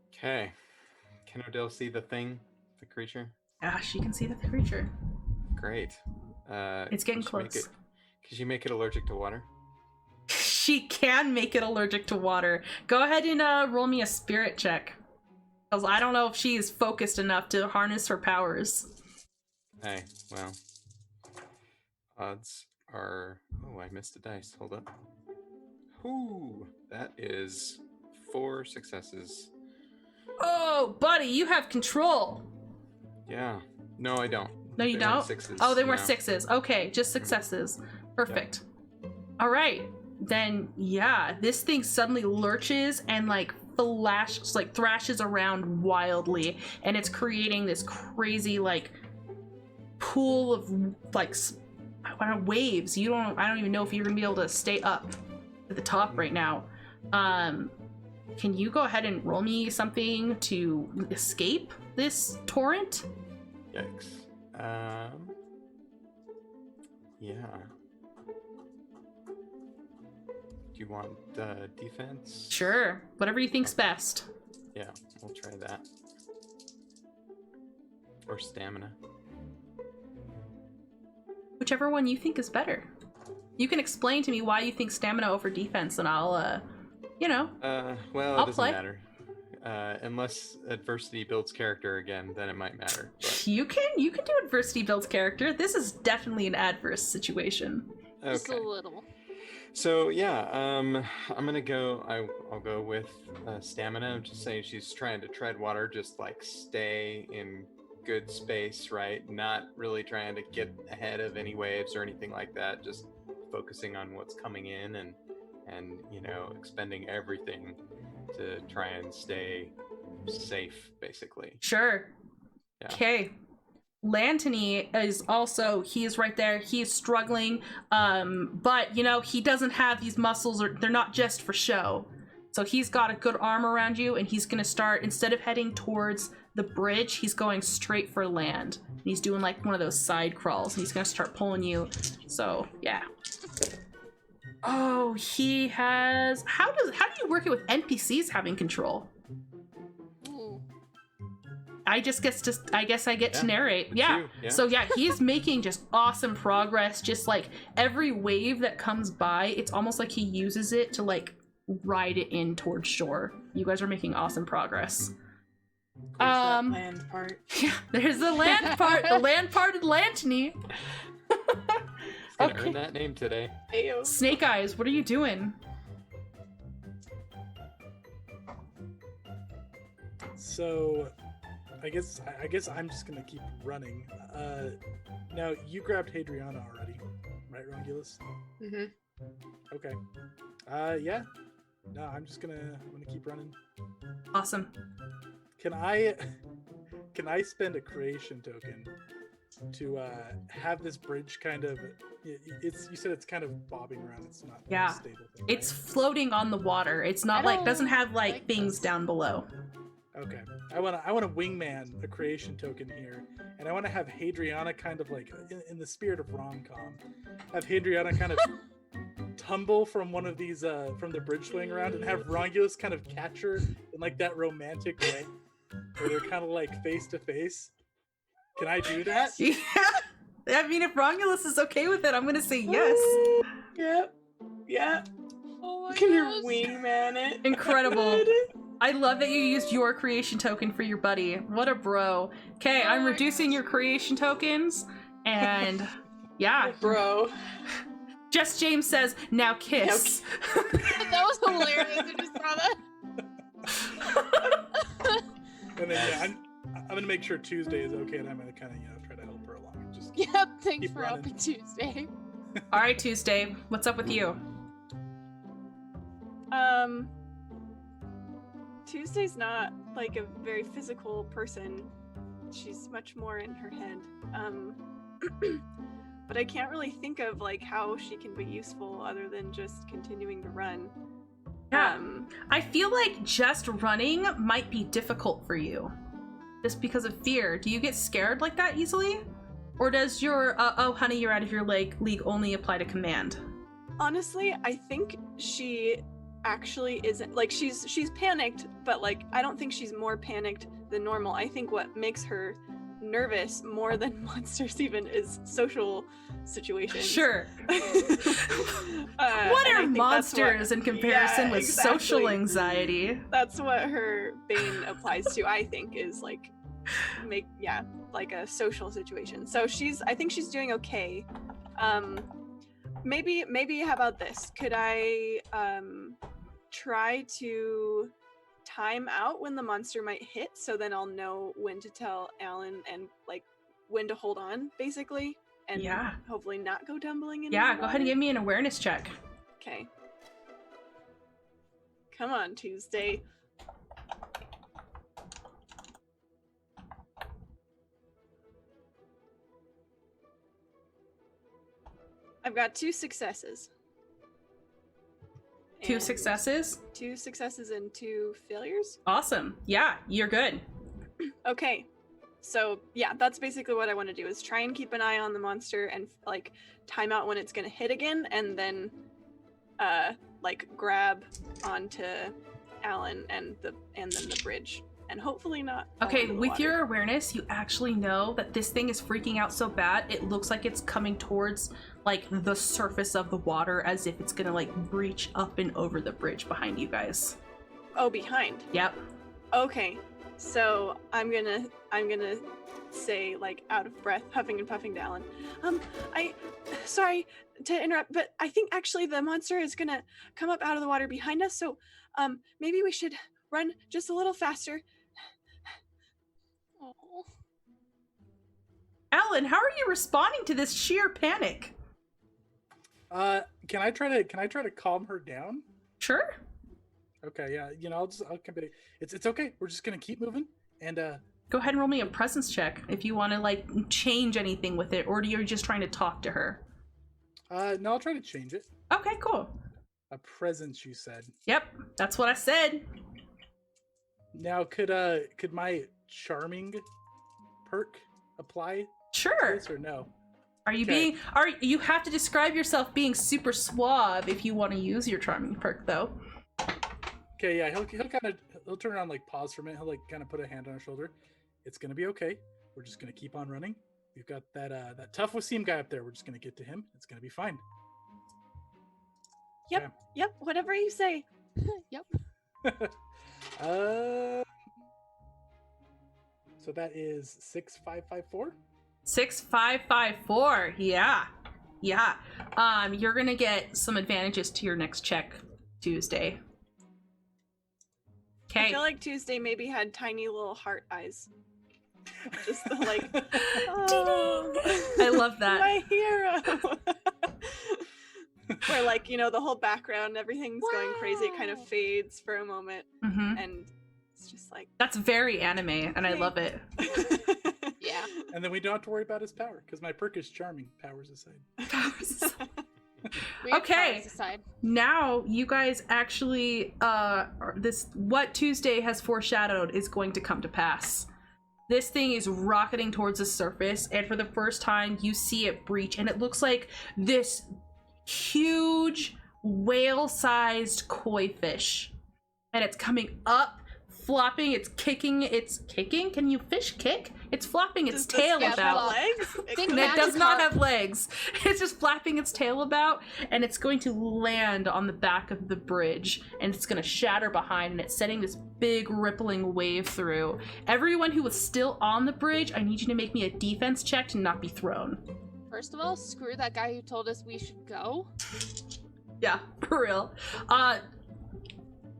Okay. Can Odell see the thing, the creature? Ah, she can see the creature. Great. It's getting close. Could you make it allergic to water? She can make it allergic to water. Go ahead and roll me a spirit check. Because I don't know if she is focused enough to harness her powers. Hey, well. Odds are... Oh, I missed a dice. Hold up. Ooh, that is 4 successes. Oh, buddy, you have control. Yeah. No, I don't. No, you They weren't don't? 6s. Oh, they were No. 6s. Okay, just successes. Perfect. All right. Then, yeah, this thing suddenly lurches and thrashes around wildly, and it's creating this crazy pool of waves. I don't even know if you're gonna be able to stay up at the top right now. Can you go ahead and roll me something to escape this torrent? Yikes. Yeah. Do you want defense? Sure, whatever you think's best. Yeah, we'll try that. Or stamina. Whichever one you think is better. You can explain to me why you think stamina over defense, and I'll, Well, I'll it doesn't play. matter. Unless adversity builds character again, then it might matter. But... You can do adversity builds character. This is definitely an adverse situation. Just a Okay. little. So yeah, I'm gonna go. I'll go with stamina. Just saying, she's trying to tread water, just stay in good space, right? Not really trying to get ahead of any waves or anything like that. Just focusing on what's coming in and expending everything to try and stay safe, basically. Sure. Yeah. Okay. Lantany is also, he's right there. He is struggling. But he doesn't have these muscles, or they're not just for show. So he's got a good arm around you, and he's gonna start, instead of heading towards the bridge, he's going straight for land. And he's doing one of those side crawls, and he's gonna start pulling you. So yeah. Oh, he has. How do you work it with NPCs having control? Ooh. I guess I get to Yeah, narrate. it's Yeah. you, yeah. So yeah, he's making just awesome progress. Just like every wave that comes by, it's almost like he uses it to like ride it in towards shore. You guys are making awesome progress. There's that land part. Yeah, there's the land part. The land parted Lantany. Gonna Okay. earn that name today. Ayo. Snake Eyes, what are you doing? So, I guess I'm just gonna keep running. Now you grabbed Hadriana already, right, Rongulus? Mm-hmm. Okay. Yeah. No, I'm gonna keep running. Awesome. Can I spend a creation token to have this bridge kind of? You said it's kind of bobbing around. It's not Yeah. a stable thing, It's right? floating on the water. It's not like doesn't have like like things this. down below. Okay. I want to wingman a creation token here, and I want to have Hadriana kind of like in the spirit of rom-com, have Hadriana kind of tumble from one of these from the bridge swing around, and have Rongulus kind of catch her in like that romantic way, where they're kind of like face to face. Can I do that? Yeah. I mean, if Romulus is okay with it, I'm gonna say yes. Yep. Yeah. Oh my Can you gosh. wingman it? Incredible. I love that you used your creation token for your buddy. What a bro. Okay, I'm Oh my reducing your creation tokens, and yeah. Bro. Jess James says, now kiss. That was hilarious. I just saw that. And then yeah, I'm gonna make sure Tuesday is okay, and I'm gonna kind of try to help her along and just Yep, thanks Keep for running. helping Tuesday. All right, Tuesday, what's up with you? Tuesday's not like a very physical person. She's much more in her head. But I can't really think of like how she can be useful other than just continuing to run. Yeah. I feel like just running might be difficult for you. Just because of fear. Do you get scared like that easily? Or does your, oh honey, you're out of your league only apply to command? Honestly, I think she actually isn't like she's panicked, but like I don't think she's more panicked than normal. I think what makes her nervous more than monsters even is social situations. Sure. What What are monsters in comparison with social anxiety? That's what her bane applies to, I think, is like like a social situation. So I think she's doing okay. Maybe how about this? Could I try to time out when the monster might hit, so then I'll know when to tell Alan and like when to hold on, basically, and Yeah. hopefully not go tumbling in. Yeah, go ahead and give me an awareness check. Okay. Come on, Tuesday. I've got 2 successes. Two And successes. 2 successes and 2 failures. Awesome. Yeah, you're good. Okay. So yeah, that's basically what I want to do, is try and keep an eye on the monster and like time out when it's gonna hit again, and then like grab onto Alan and then the bridge, and hopefully not fall Okay, into the with water. your awareness, you actually know that this thing is freaking out so bad, it looks like it's coming towards like the surface of the water as if it's gonna like breach up and over the bridge behind you guys. Oh, behind. Yep. Okay. So I'm gonna say, like, out of breath, huffing and puffing to Alan. Sorry to interrupt, but I think actually the monster is gonna come up out of the water behind us, so maybe we should run just a little faster. Oh. Alan, how are you responding to this sheer panic? Can I try to calm her down? Sure. Okay, yeah, I'll compare. It's okay. We're just gonna keep moving, and Go ahead and roll me a presence check if you want to like change anything with it, or are you just trying to talk to her? no, I'll try to change it. Okay, cool. A presence, you said. Yep, that's what I said. Now, could my charming perk apply to Sure. this or no? Are you Okay. you have to describe yourself being super suave if you want to use your charming perk, though. Okay, yeah, he'll turn around, like pause for a minute. He'll like kind of put a hand on her shoulder. It's gonna be okay. We're just gonna keep on running. We've got that tough Wasim guy up there. We're just gonna get to him. It's gonna be fine. Yep. Yep. Whatever you say. Yep. So that is 6554. 6554. Yeah. You're gonna get some advantages to your next check Tuesday. I Okay. feel like Tuesday maybe had tiny little heart eyes. Just the, like, I love that. My hero. Where, like, the whole background, everything's going crazy. It kind of Wow. fades for a moment, hmm and it's just like, That's very anime, and I love it. Yeah. And then we don't have to worry about his power because my perk is charming. Powers aside. We have Okay. powers aside. Now you guys actually what Tuesday has foreshadowed is going to come to pass. This thing is rocketing towards the surface, and for the first time you see it breach, and it looks like this huge whale-sized koi fish, and it's coming up, flopping, it's kicking. Can you fish kick? It's flopping its Does this tail have about. legs? Think And back it does to not Carp. have legs. It's just flapping its tail about, and it's going to land on the back of the bridge, and it's going to shatter behind, and it's setting this big rippling wave through. Everyone who was still on the bridge, I need you to make me a defense check to not be thrown. First of all, screw that guy who told us we should go. Yeah, for real.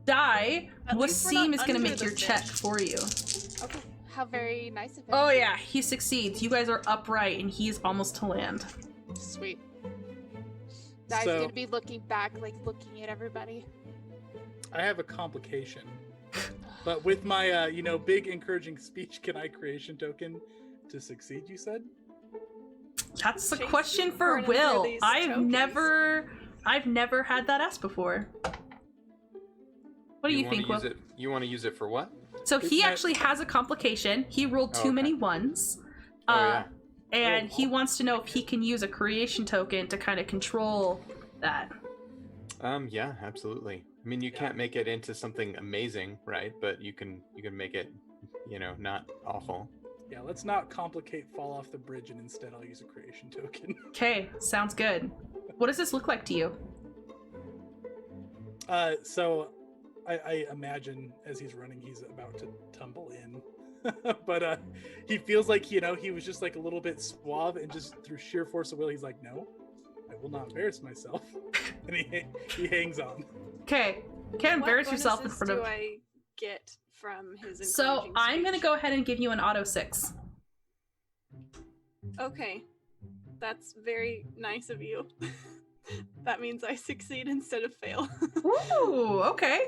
Die, At least we're Wasim not is going to under make the your check fish. for you. Okay. How very nice of him. Oh yeah, he succeeds. You guys are upright, and he's almost to land. Sweet. Guy's So- gonna be looking back, like looking at everybody. I have a complication, but with my big encouraging speech, can I creation token to succeed? You said. That's a Chase question is for burning through Will. these I've tokens. never had that asked before. What do you think, Will? You want to use it for what? So he It's not- actually has a complication. He rolled too Oh, many okay. ones. Oh, yeah. And Oh. he wants to know if he can use a creation token to kind of control that. Yeah, absolutely. I mean, you can't make it into something amazing, right? But you can make it, not awful. Yeah, let's not complicate fall off the bridge, and instead I'll use a creation token. Okay, sounds good. What does this look like to you? So I imagine as he's running, he's about to tumble in. But he feels like, he was just like a little bit suave, and just through sheer force of will, he's like, no, I will not embarrass myself. And he hangs on. Okay, can't embarrass What yourself in bonuses front of... do I get from his So encouraging I'm going to speech? go ahead and give you an auto 6. Okay. That's very nice of you. That means I succeed instead of fail. Ooh, okay.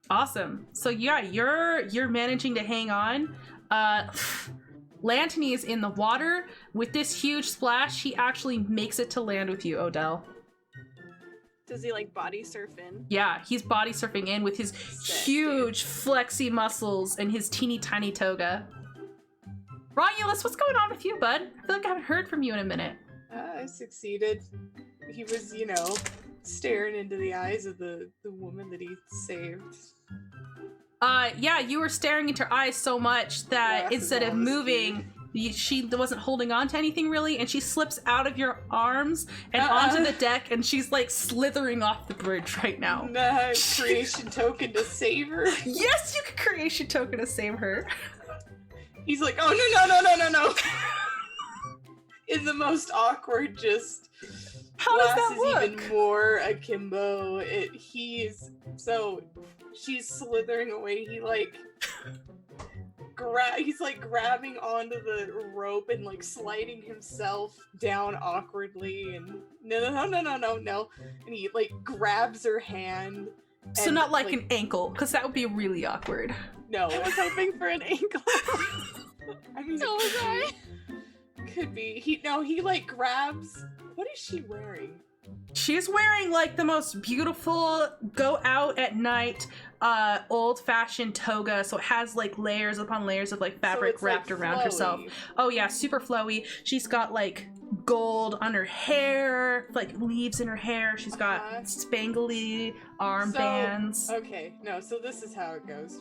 Awesome. So yeah, you're managing to hang on. Lantany is in the water. With this huge splash, he actually makes it to land with you, Odell. Does he like body surf in? Yeah, he's body surfing in with his Sick, huge flexy muscles and his teeny tiny toga. Romulus, what's going on with you, bud? I feel like I haven't heard from you in a minute. I succeeded. He was, staring into the eyes of the woman that he saved. Yeah, you were staring into her eyes so much that Glasses instead of on the moving, she wasn't holding on to anything really, and she slips out of your arms and onto the deck, and she's like slithering off the bridge right now. Nah, creation token to save her. Yes, you can creation token to save her. He's like, oh no. In the most awkward, just How does that glasses look? even more akimbo. She's slithering away. He like he's like grabbing onto the rope and like sliding himself down awkwardly, and no, and he like grabs her hand. So and, not like an ankle, because that would be really awkward. no. I was hoping for an ankle. I mean, So was I. could be. He like grabs. What is she wearing? She's wearing like the most beautiful go out at night old-fashioned toga, so it has like layers upon layers of like fabric it's, wrapped like, around herself. flowy. Oh yeah, super flowy. She's got like gold on her hair, like leaves in her hair. She's got spangly armbands. Okay, no, so this is how it goes.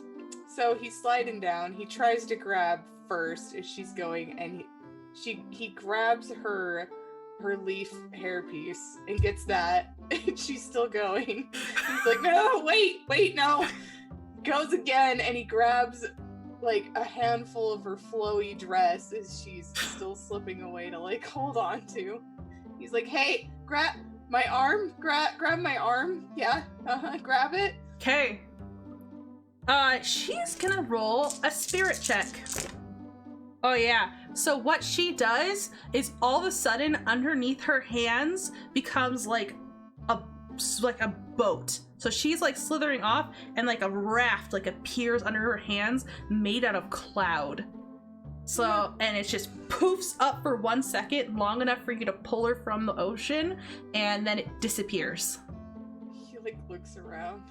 So he's sliding down. He tries to grab first as she's going, and he grabs her leaf hairpiece and gets that, and she's still going. He's like, no, wait, no. Goes again, and he grabs like a handful of her flowy dress as she's still slipping away to like hold on to. He's like, hey, grab my arm, grab my arm. Yeah, grab it. Okay. She's gonna roll a spirit check. Oh yeah. So what she does is all of a sudden underneath her hands becomes like a boat. So she's like slithering off, and like a raft like appears under her hands made out of cloud. So, and it just poofs up for 1 second, long enough for you to pull her from the ocean, and then it disappears. He like looks around.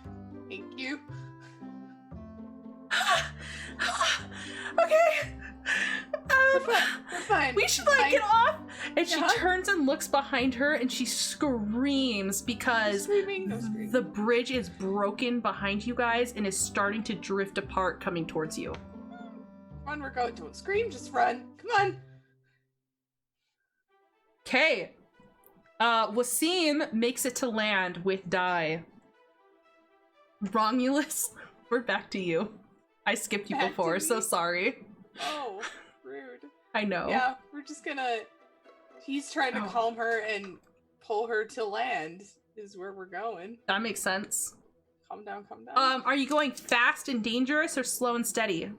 Thank you. Okay. We're fine. We should like get off. And she Yeah. turns and looks behind her, and she screams because Screaming? No screaming. the bridge is broken behind you guys and is starting to drift apart coming towards you. Come on, we're going. Don't scream, just run. Come on. Okay. Wasim makes it to land with Dai. Romulus, we're back to you. I skipped you Back to before, so me? sorry. Oh, rude. I know. Yeah, we're just gonna. He's trying to Oh. calm her and pull her to land. Is where we're going. That makes sense. Calm down, calm down. Are you going fast and dangerous or slow and steady?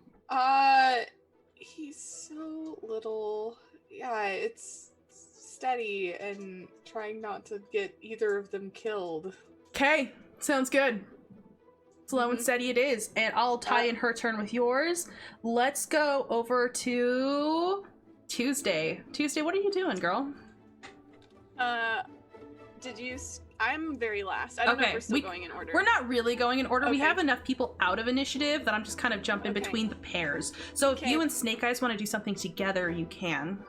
He's so little. Yeah, it's steady and trying not to get either of them killed. Okay, sounds good. Slow and steady it is, and I'll tie in her turn with yours. Let's go over to Tuesday. Tuesday, what are you doing, girl? I'm very last. I don't know if Okay, we're still going in order. We're not really going in order. We Okay. have enough people out of initiative that I'm just kind of jumping Okay. between the pairs. So if Okay. you and Snake Eyes want to do something together, you can.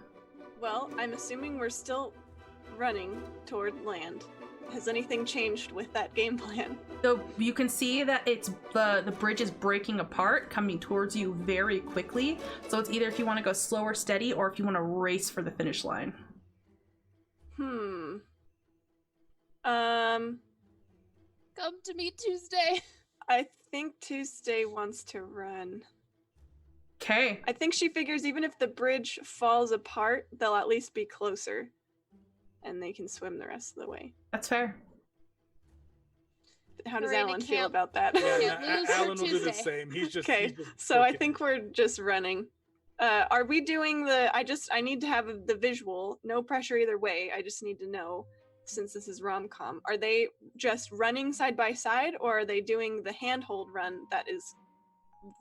Well, I'm assuming we're still running toward land. Has anything changed with that game plan? So you can see that it's the bridge is breaking apart, coming towards you very quickly. So it's either if you want to go slow or steady, or if you want to race for the finish line. Come to me Tuesday. I think Tuesday wants to run. Okay. I think she figures even if the bridge falls apart, they'll at least be closer. And they can swim the rest of the way. That's fair. How does Marina Alan feel can't- about that? Yeah, Can't no, lose for Alan will do the Tuesday. same. He's just Okay, he's just so I okay. think we're just running. Are we doing the? I need to have the visual. No pressure either way. I just need to know, since this is rom-com. Are they just running side by side, or are they doing the handhold run that is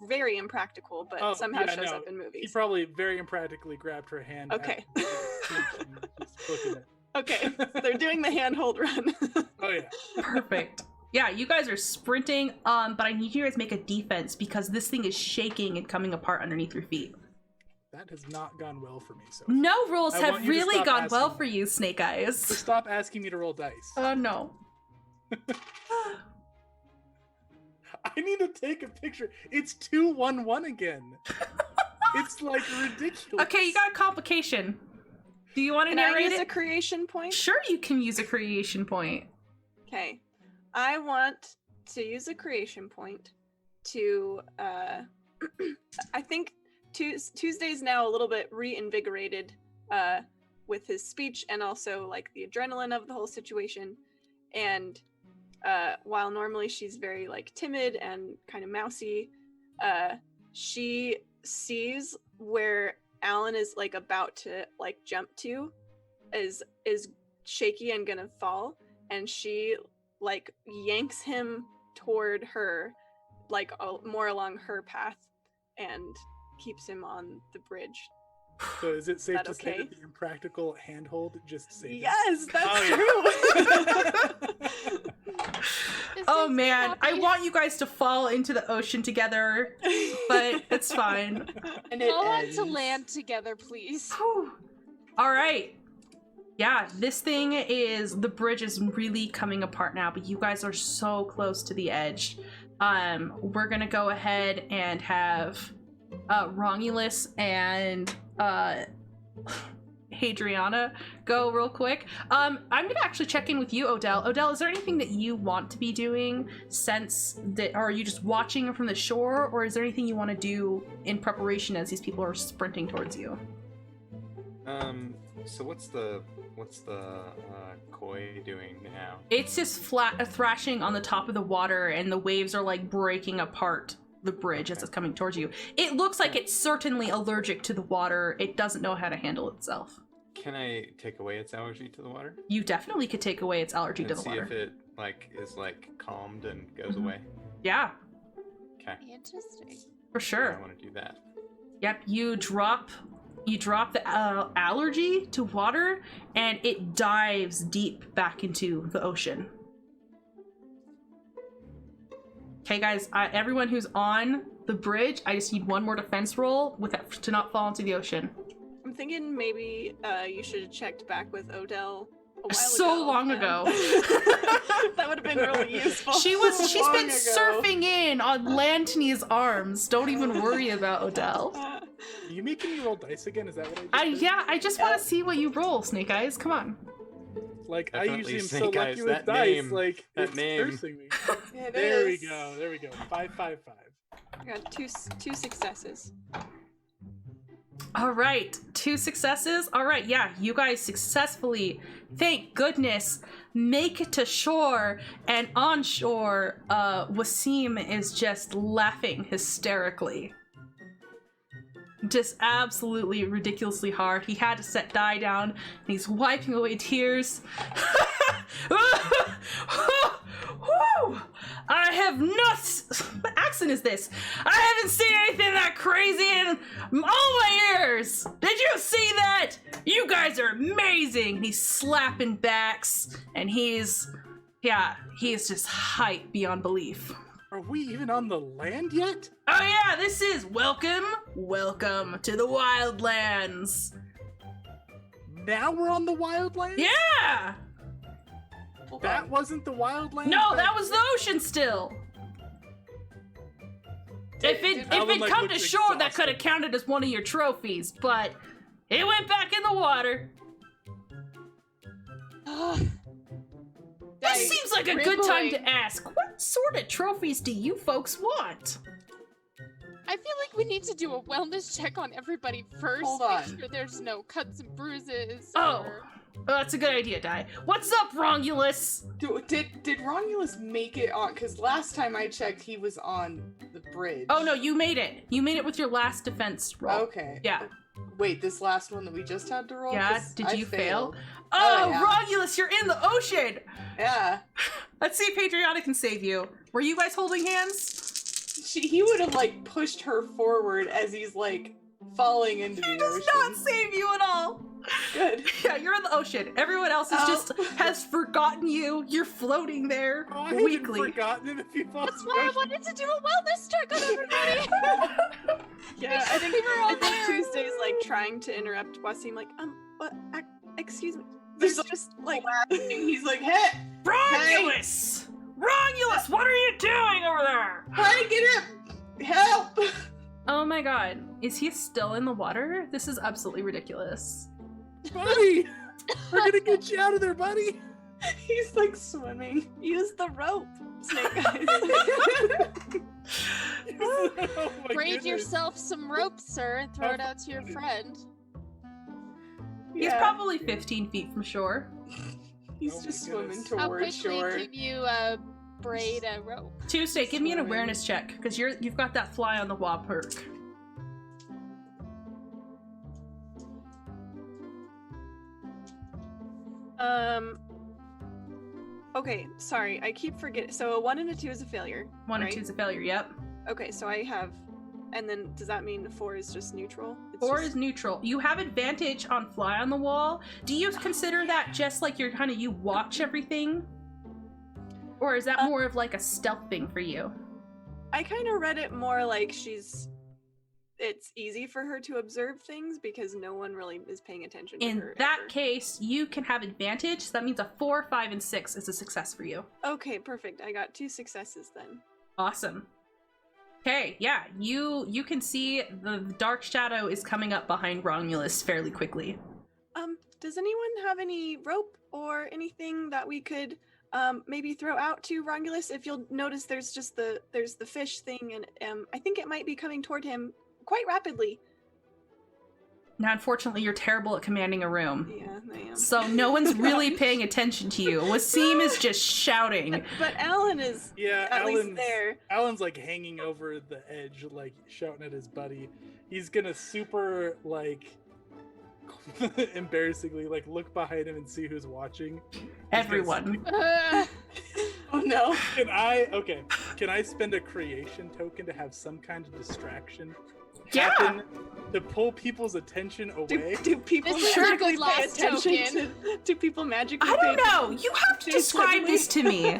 very impractical, but Oh, somehow yeah, shows no. up in He movies? probably very impractically grabbed her hand. Okay. out of the beach and just booking it. Okay, they're doing the handhold run. Oh yeah. Perfect. Yeah, you guys are sprinting, but I need you guys to make a defense because this thing is shaking and coming apart underneath your feet. That has not gone well for me so. No rules I have want you to really stop gone well asking for me. you, Snake Eyes. So stop asking me to roll dice. Oh no. I need to take a picture. It's 2-1-1 again. It's like ridiculous. Okay, you got a complication. Do you want to Can I narrate use a it? creation point? Sure, you can use a creation point. Okay. I want to use a creation point to I think Tuesday's now a little bit reinvigorated with his speech and also like the adrenaline of the whole situation. And while normally she's very like timid and kind of mousy, she sees where Alan is like about to like jump to is shaky and gonna fall, and she like yanks him toward her, like more along her path, and keeps him on the bridge. So is it safe that to say okay? that the impractical handhold just saved it? Yes, that's Oh, true. This Oh makes me man, I happy. want you guys to fall into the ocean together, but it's fine. And it Fall ends. onto land together, please. Whew. All right. Yeah, this thing is, the bridge is really coming apart now, but you guys are so close to the edge. We're gonna go ahead and have Romulus and Hadriana go real quick. I'm gonna actually check in with you, Odell. Odell, is there anything that you want to be doing since that, or are you just watching from the shore, or is there anything you want to do in preparation as these people are sprinting towards you? So what's the koi doing now? It's just flat thrashing on the top of the water, and the waves are like breaking apart the bridge as it's coming towards you. It looks like it's certainly allergic to the water. It doesn't know how to handle itself. Can I take away its allergy to the water? You definitely could take away its allergy And to the see water. if it is calmed and goes Mhm. away. Yeah, Okay. Interesting. for sure. I want to do that. Yep, you drop the allergy to water, and it dives deep back into the ocean. Okay, guys, everyone who's on the bridge, I just need one more defense roll to not fall into the ocean. I'm thinking maybe you should have checked back with Odell a while So ago. long and- ago. That would have been really useful. She's long been ago. surfing in on Lantany's arms. Don't even worry about Odell. Are you making me roll dice again? Is that what I did? Yeah, I just want to see what you roll, Snake Eyes. Come on. Like, Definitely I usually am so Snake lucky Eyes, with that dice, name. like, That it's name. cursing me. Yeah, it There we is. go, there we go. 555. I got two successes. All right, 2 successes. All right, yeah, you guys successfully, thank goodness, make it to shore. And on shore, Wasim is just laughing hysterically. Just absolutely ridiculously hard. He had to set Die down, and he's wiping away tears. Whew! I have not. What accent is this? I haven't seen anything that crazy in all my years. Did you see that? You guys are amazing. And he's slapping backs, and he's just hype beyond belief. Are we even on the land yet? Oh yeah, this is welcome to the Wildlands. Now we're on the wildlands? Yeah. Hold That on. wasn't the wildlands? No, back that was the then? ocean still. Did- If did it Alan, like, come to looks shore, that could have exhausted. counted as one of your trophies, but it went back in the water. This Dice. seems like a good time to Rippling. ask, what sort of trophies do you folks want? I feel like we need to do a wellness check on everybody first. Hold make on. sure there's no cuts and bruises. Oh. or- Oh, that's a good idea, Di. What's up, Romulus? Did Romulus make it on? Because last time I checked, he was on the bridge. Oh no, you made it. You made it with your last defense roll. Okay. Yeah. Wait, this last one that we just had to roll? Yeah, 'Cause did I you fail? failed. Oh, yeah. Romulus, you're in the ocean! Yeah. Let's see if Hadriana can save you. Were you guys holding hands? He would have like pushed her forward as he's like falling into He the does ocean. not save you at all. Good. Yeah, you're in the ocean. Everyone else is Oh. just has forgotten you. You're floating there Oh, I haven't weakly. forgotten it if you fall That's why I wanted to do a wellness check on everybody. Yeah, I think we were all I think there. Tuesday's like trying to interrupt Wasim, like, what? Excuse me. There's There's just like He's like, hey, Romulus! Romulus, what are you doing over there? try to get him. Help. Oh my god. Is he still in the water? This is absolutely ridiculous. Buddy! We're gonna get you out of there, buddy! He's like swimming. use the rope, Snake Eyes. Oh my Braid goodness. yourself some rope, sir, and throw it out to your friend. He's Yeah. probably 15 feet from shore. He's Oh my just swimming goodness. How towards quickly shore. can you braid a rope? Tuesday, give me an Swimming. awareness check, because you've got that fly on the wall perk. Okay, sorry, I keep forgetting. So a 1 and a 2 is a failure. 1 right? and 2's a failure, yep. Okay, so I have And then does that mean 4 is just neutral? It's 4 just... is neutral. You have advantage on fly on the wall. Do you consider that just like you're kind of, you watch everything? Or is that more of like a stealth thing for you? I kind of read it more like it's easy for her to observe things because no one really is paying attention to her. In that ever. case, you can have advantage. So that means a 4, 5, and 6 is a success for you. Okay, perfect. I got 2 successes then. Awesome. Okay, yeah, you can see the dark shadow is coming up behind Romulus fairly quickly. Does anyone have any rope or anything that we could maybe throw out to Romulus? If you'll notice, there's the fish thing, and I think it might be coming toward him quite rapidly. Now, unfortunately, you're terrible at commanding a room. Yeah, I am. So no one's really paying attention to you. Wasim is just shouting. But Alan is at least there. Alan's like hanging over the edge, like shouting at his buddy. He's gonna super like embarrassingly like look behind him and see who's watching. Everyone. Oh no. Can I spend a creation token to have some kind of distraction happen to pull people's attention away? Do people This is magically the pay last attention token. do people magically I don't pay know. You have to describe this to me.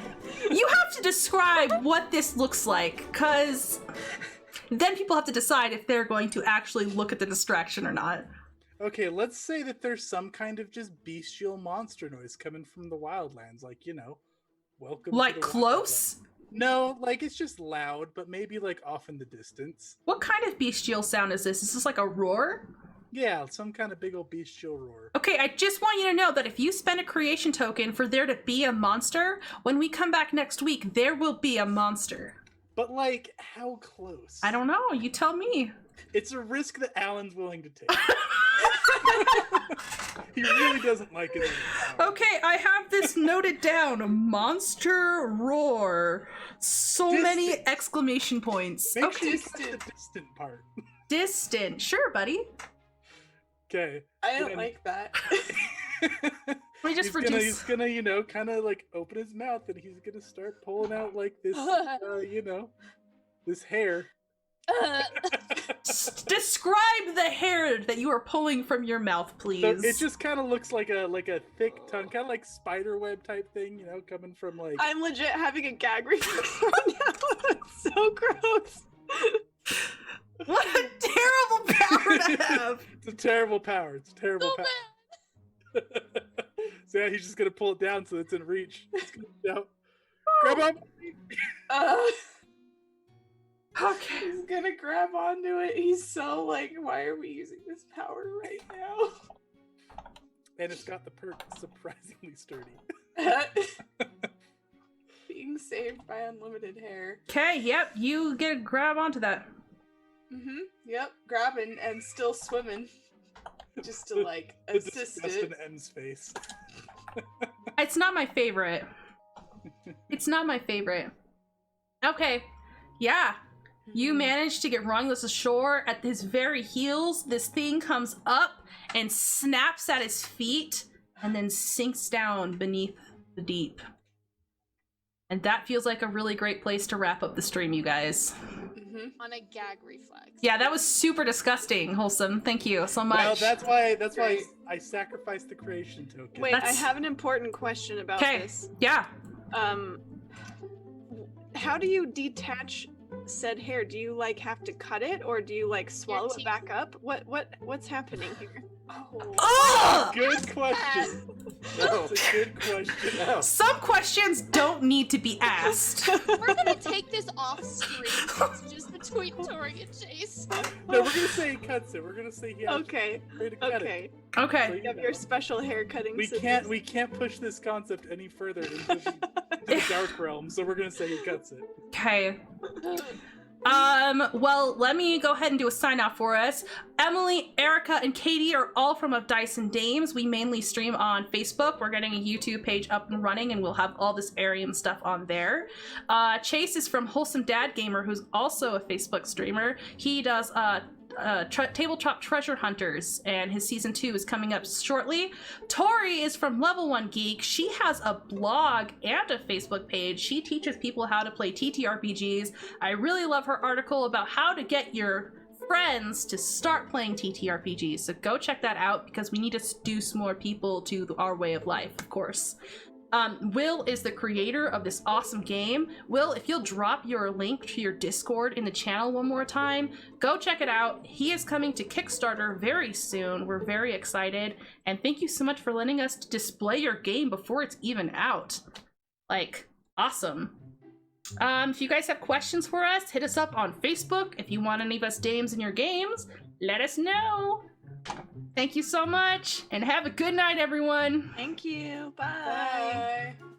You have to describe what this looks like, because then people have to decide if they're going to actually look at the distraction or not. Okay, let's say that there's some kind of just bestial monster noise coming from the wildlands, like, you know, welcome Like to the close? wildlands. No, like it's just loud, but maybe like off in the distance. What kind of bestial sound is this? Is this like a roar? Yeah, some kind of big old bestial roar. Okay, I just want you to know that if you spend a creation token for there to be a monster, when we come back next week, there will be a monster. But like, how close? I don't know. You tell me. It's a risk that Alan's willing to take. He really doesn't like it. Okay, I have this noted down. Monster roar. So many Distant. exclamation points. Make Okay. sure you catch the distant part. Distant. Sure, buddy. Okay. I don't like that. Let me just He's gonna, you know, kind of like open his mouth and he's gonna start pulling out like this, you know, this hair. Describe the hair that you are pulling from your mouth, please. So it just kind of looks like a thick tongue, kind of like spider web type thing, you know, coming from like. I'm legit having a gag reflex right now. It's so gross. What a terrible power to have. It's a terrible power. It's a terrible power. So yeah, he's just gonna pull it down so it's in reach. It's gonna down. Grab on. Okay. He's gonna grab onto it. He's so like, why are we using this power right now? And it's got the perk surprisingly sturdy. Being saved by unlimited hair. Okay, yep, you get a grab onto that. Mm-hmm. Yep, grabbing and still swimming. Just to like The assist disgust it. in M's face. It's not my favorite. It's not my favorite. Okay, yeah. You manage to get Romulus ashore. At his very heels, this thing comes up and snaps at his feet and then sinks down beneath the deep. And that feels like a really great place to wrap up the stream, you guys. Mm-hmm. On a gag reflex. Yeah, that was super disgusting, Wholesome. Thank you so much. Well, that's why I sacrificed the creation token. Wait, That's- I have an important question about Okay, this. yeah. How do you detach said hair? Do you like have to cut it, or do you like swallow it teeth. back up? What's happening here? Ugh! Good question. No. That's a good question. No. Some questions don't need to be asked. We're gonna take this off screen. It's just between Tori and Chase. No, we're gonna say he cuts it. We're gonna say he has Okay, to cut okay. it. Okay. So, You have your special hair cutting. we scissors. can't push this concept any further into the dark realm, so we're gonna say he cuts it. Okay. Well, let me go ahead and do a sign off for us. Emily, Erica, and Katie are all from Of Dice and Dames. We mainly stream on Facebook. We're getting a YouTube page up and running, and we'll have all this Arium stuff on there. Chase is from Wholesome Dad Gamer, who's also a Facebook streamer. He does Tabletop Treasure Hunters, and his season 2 is coming up shortly. Tori is from Level 1 Geek. She has a blog and a Facebook page. She teaches people how to play TTRPGs. I really love her article about how to get your friends to start playing TTRPGs, so go check that out because we need to seduce more people to our way of life, of course. Will is the creator of this awesome game. Will, if you'll drop your link to your Discord in the channel one more time, go check it out. He is coming to Kickstarter very soon. We're very excited, and thank you so much for letting us display your game before it's even out. Like, awesome. If you guys have questions for us, hit us up on Facebook. If you want to leave us names in your games, let us know. Thank you so much, and have a good night, everyone. Thank you. Bye. Bye.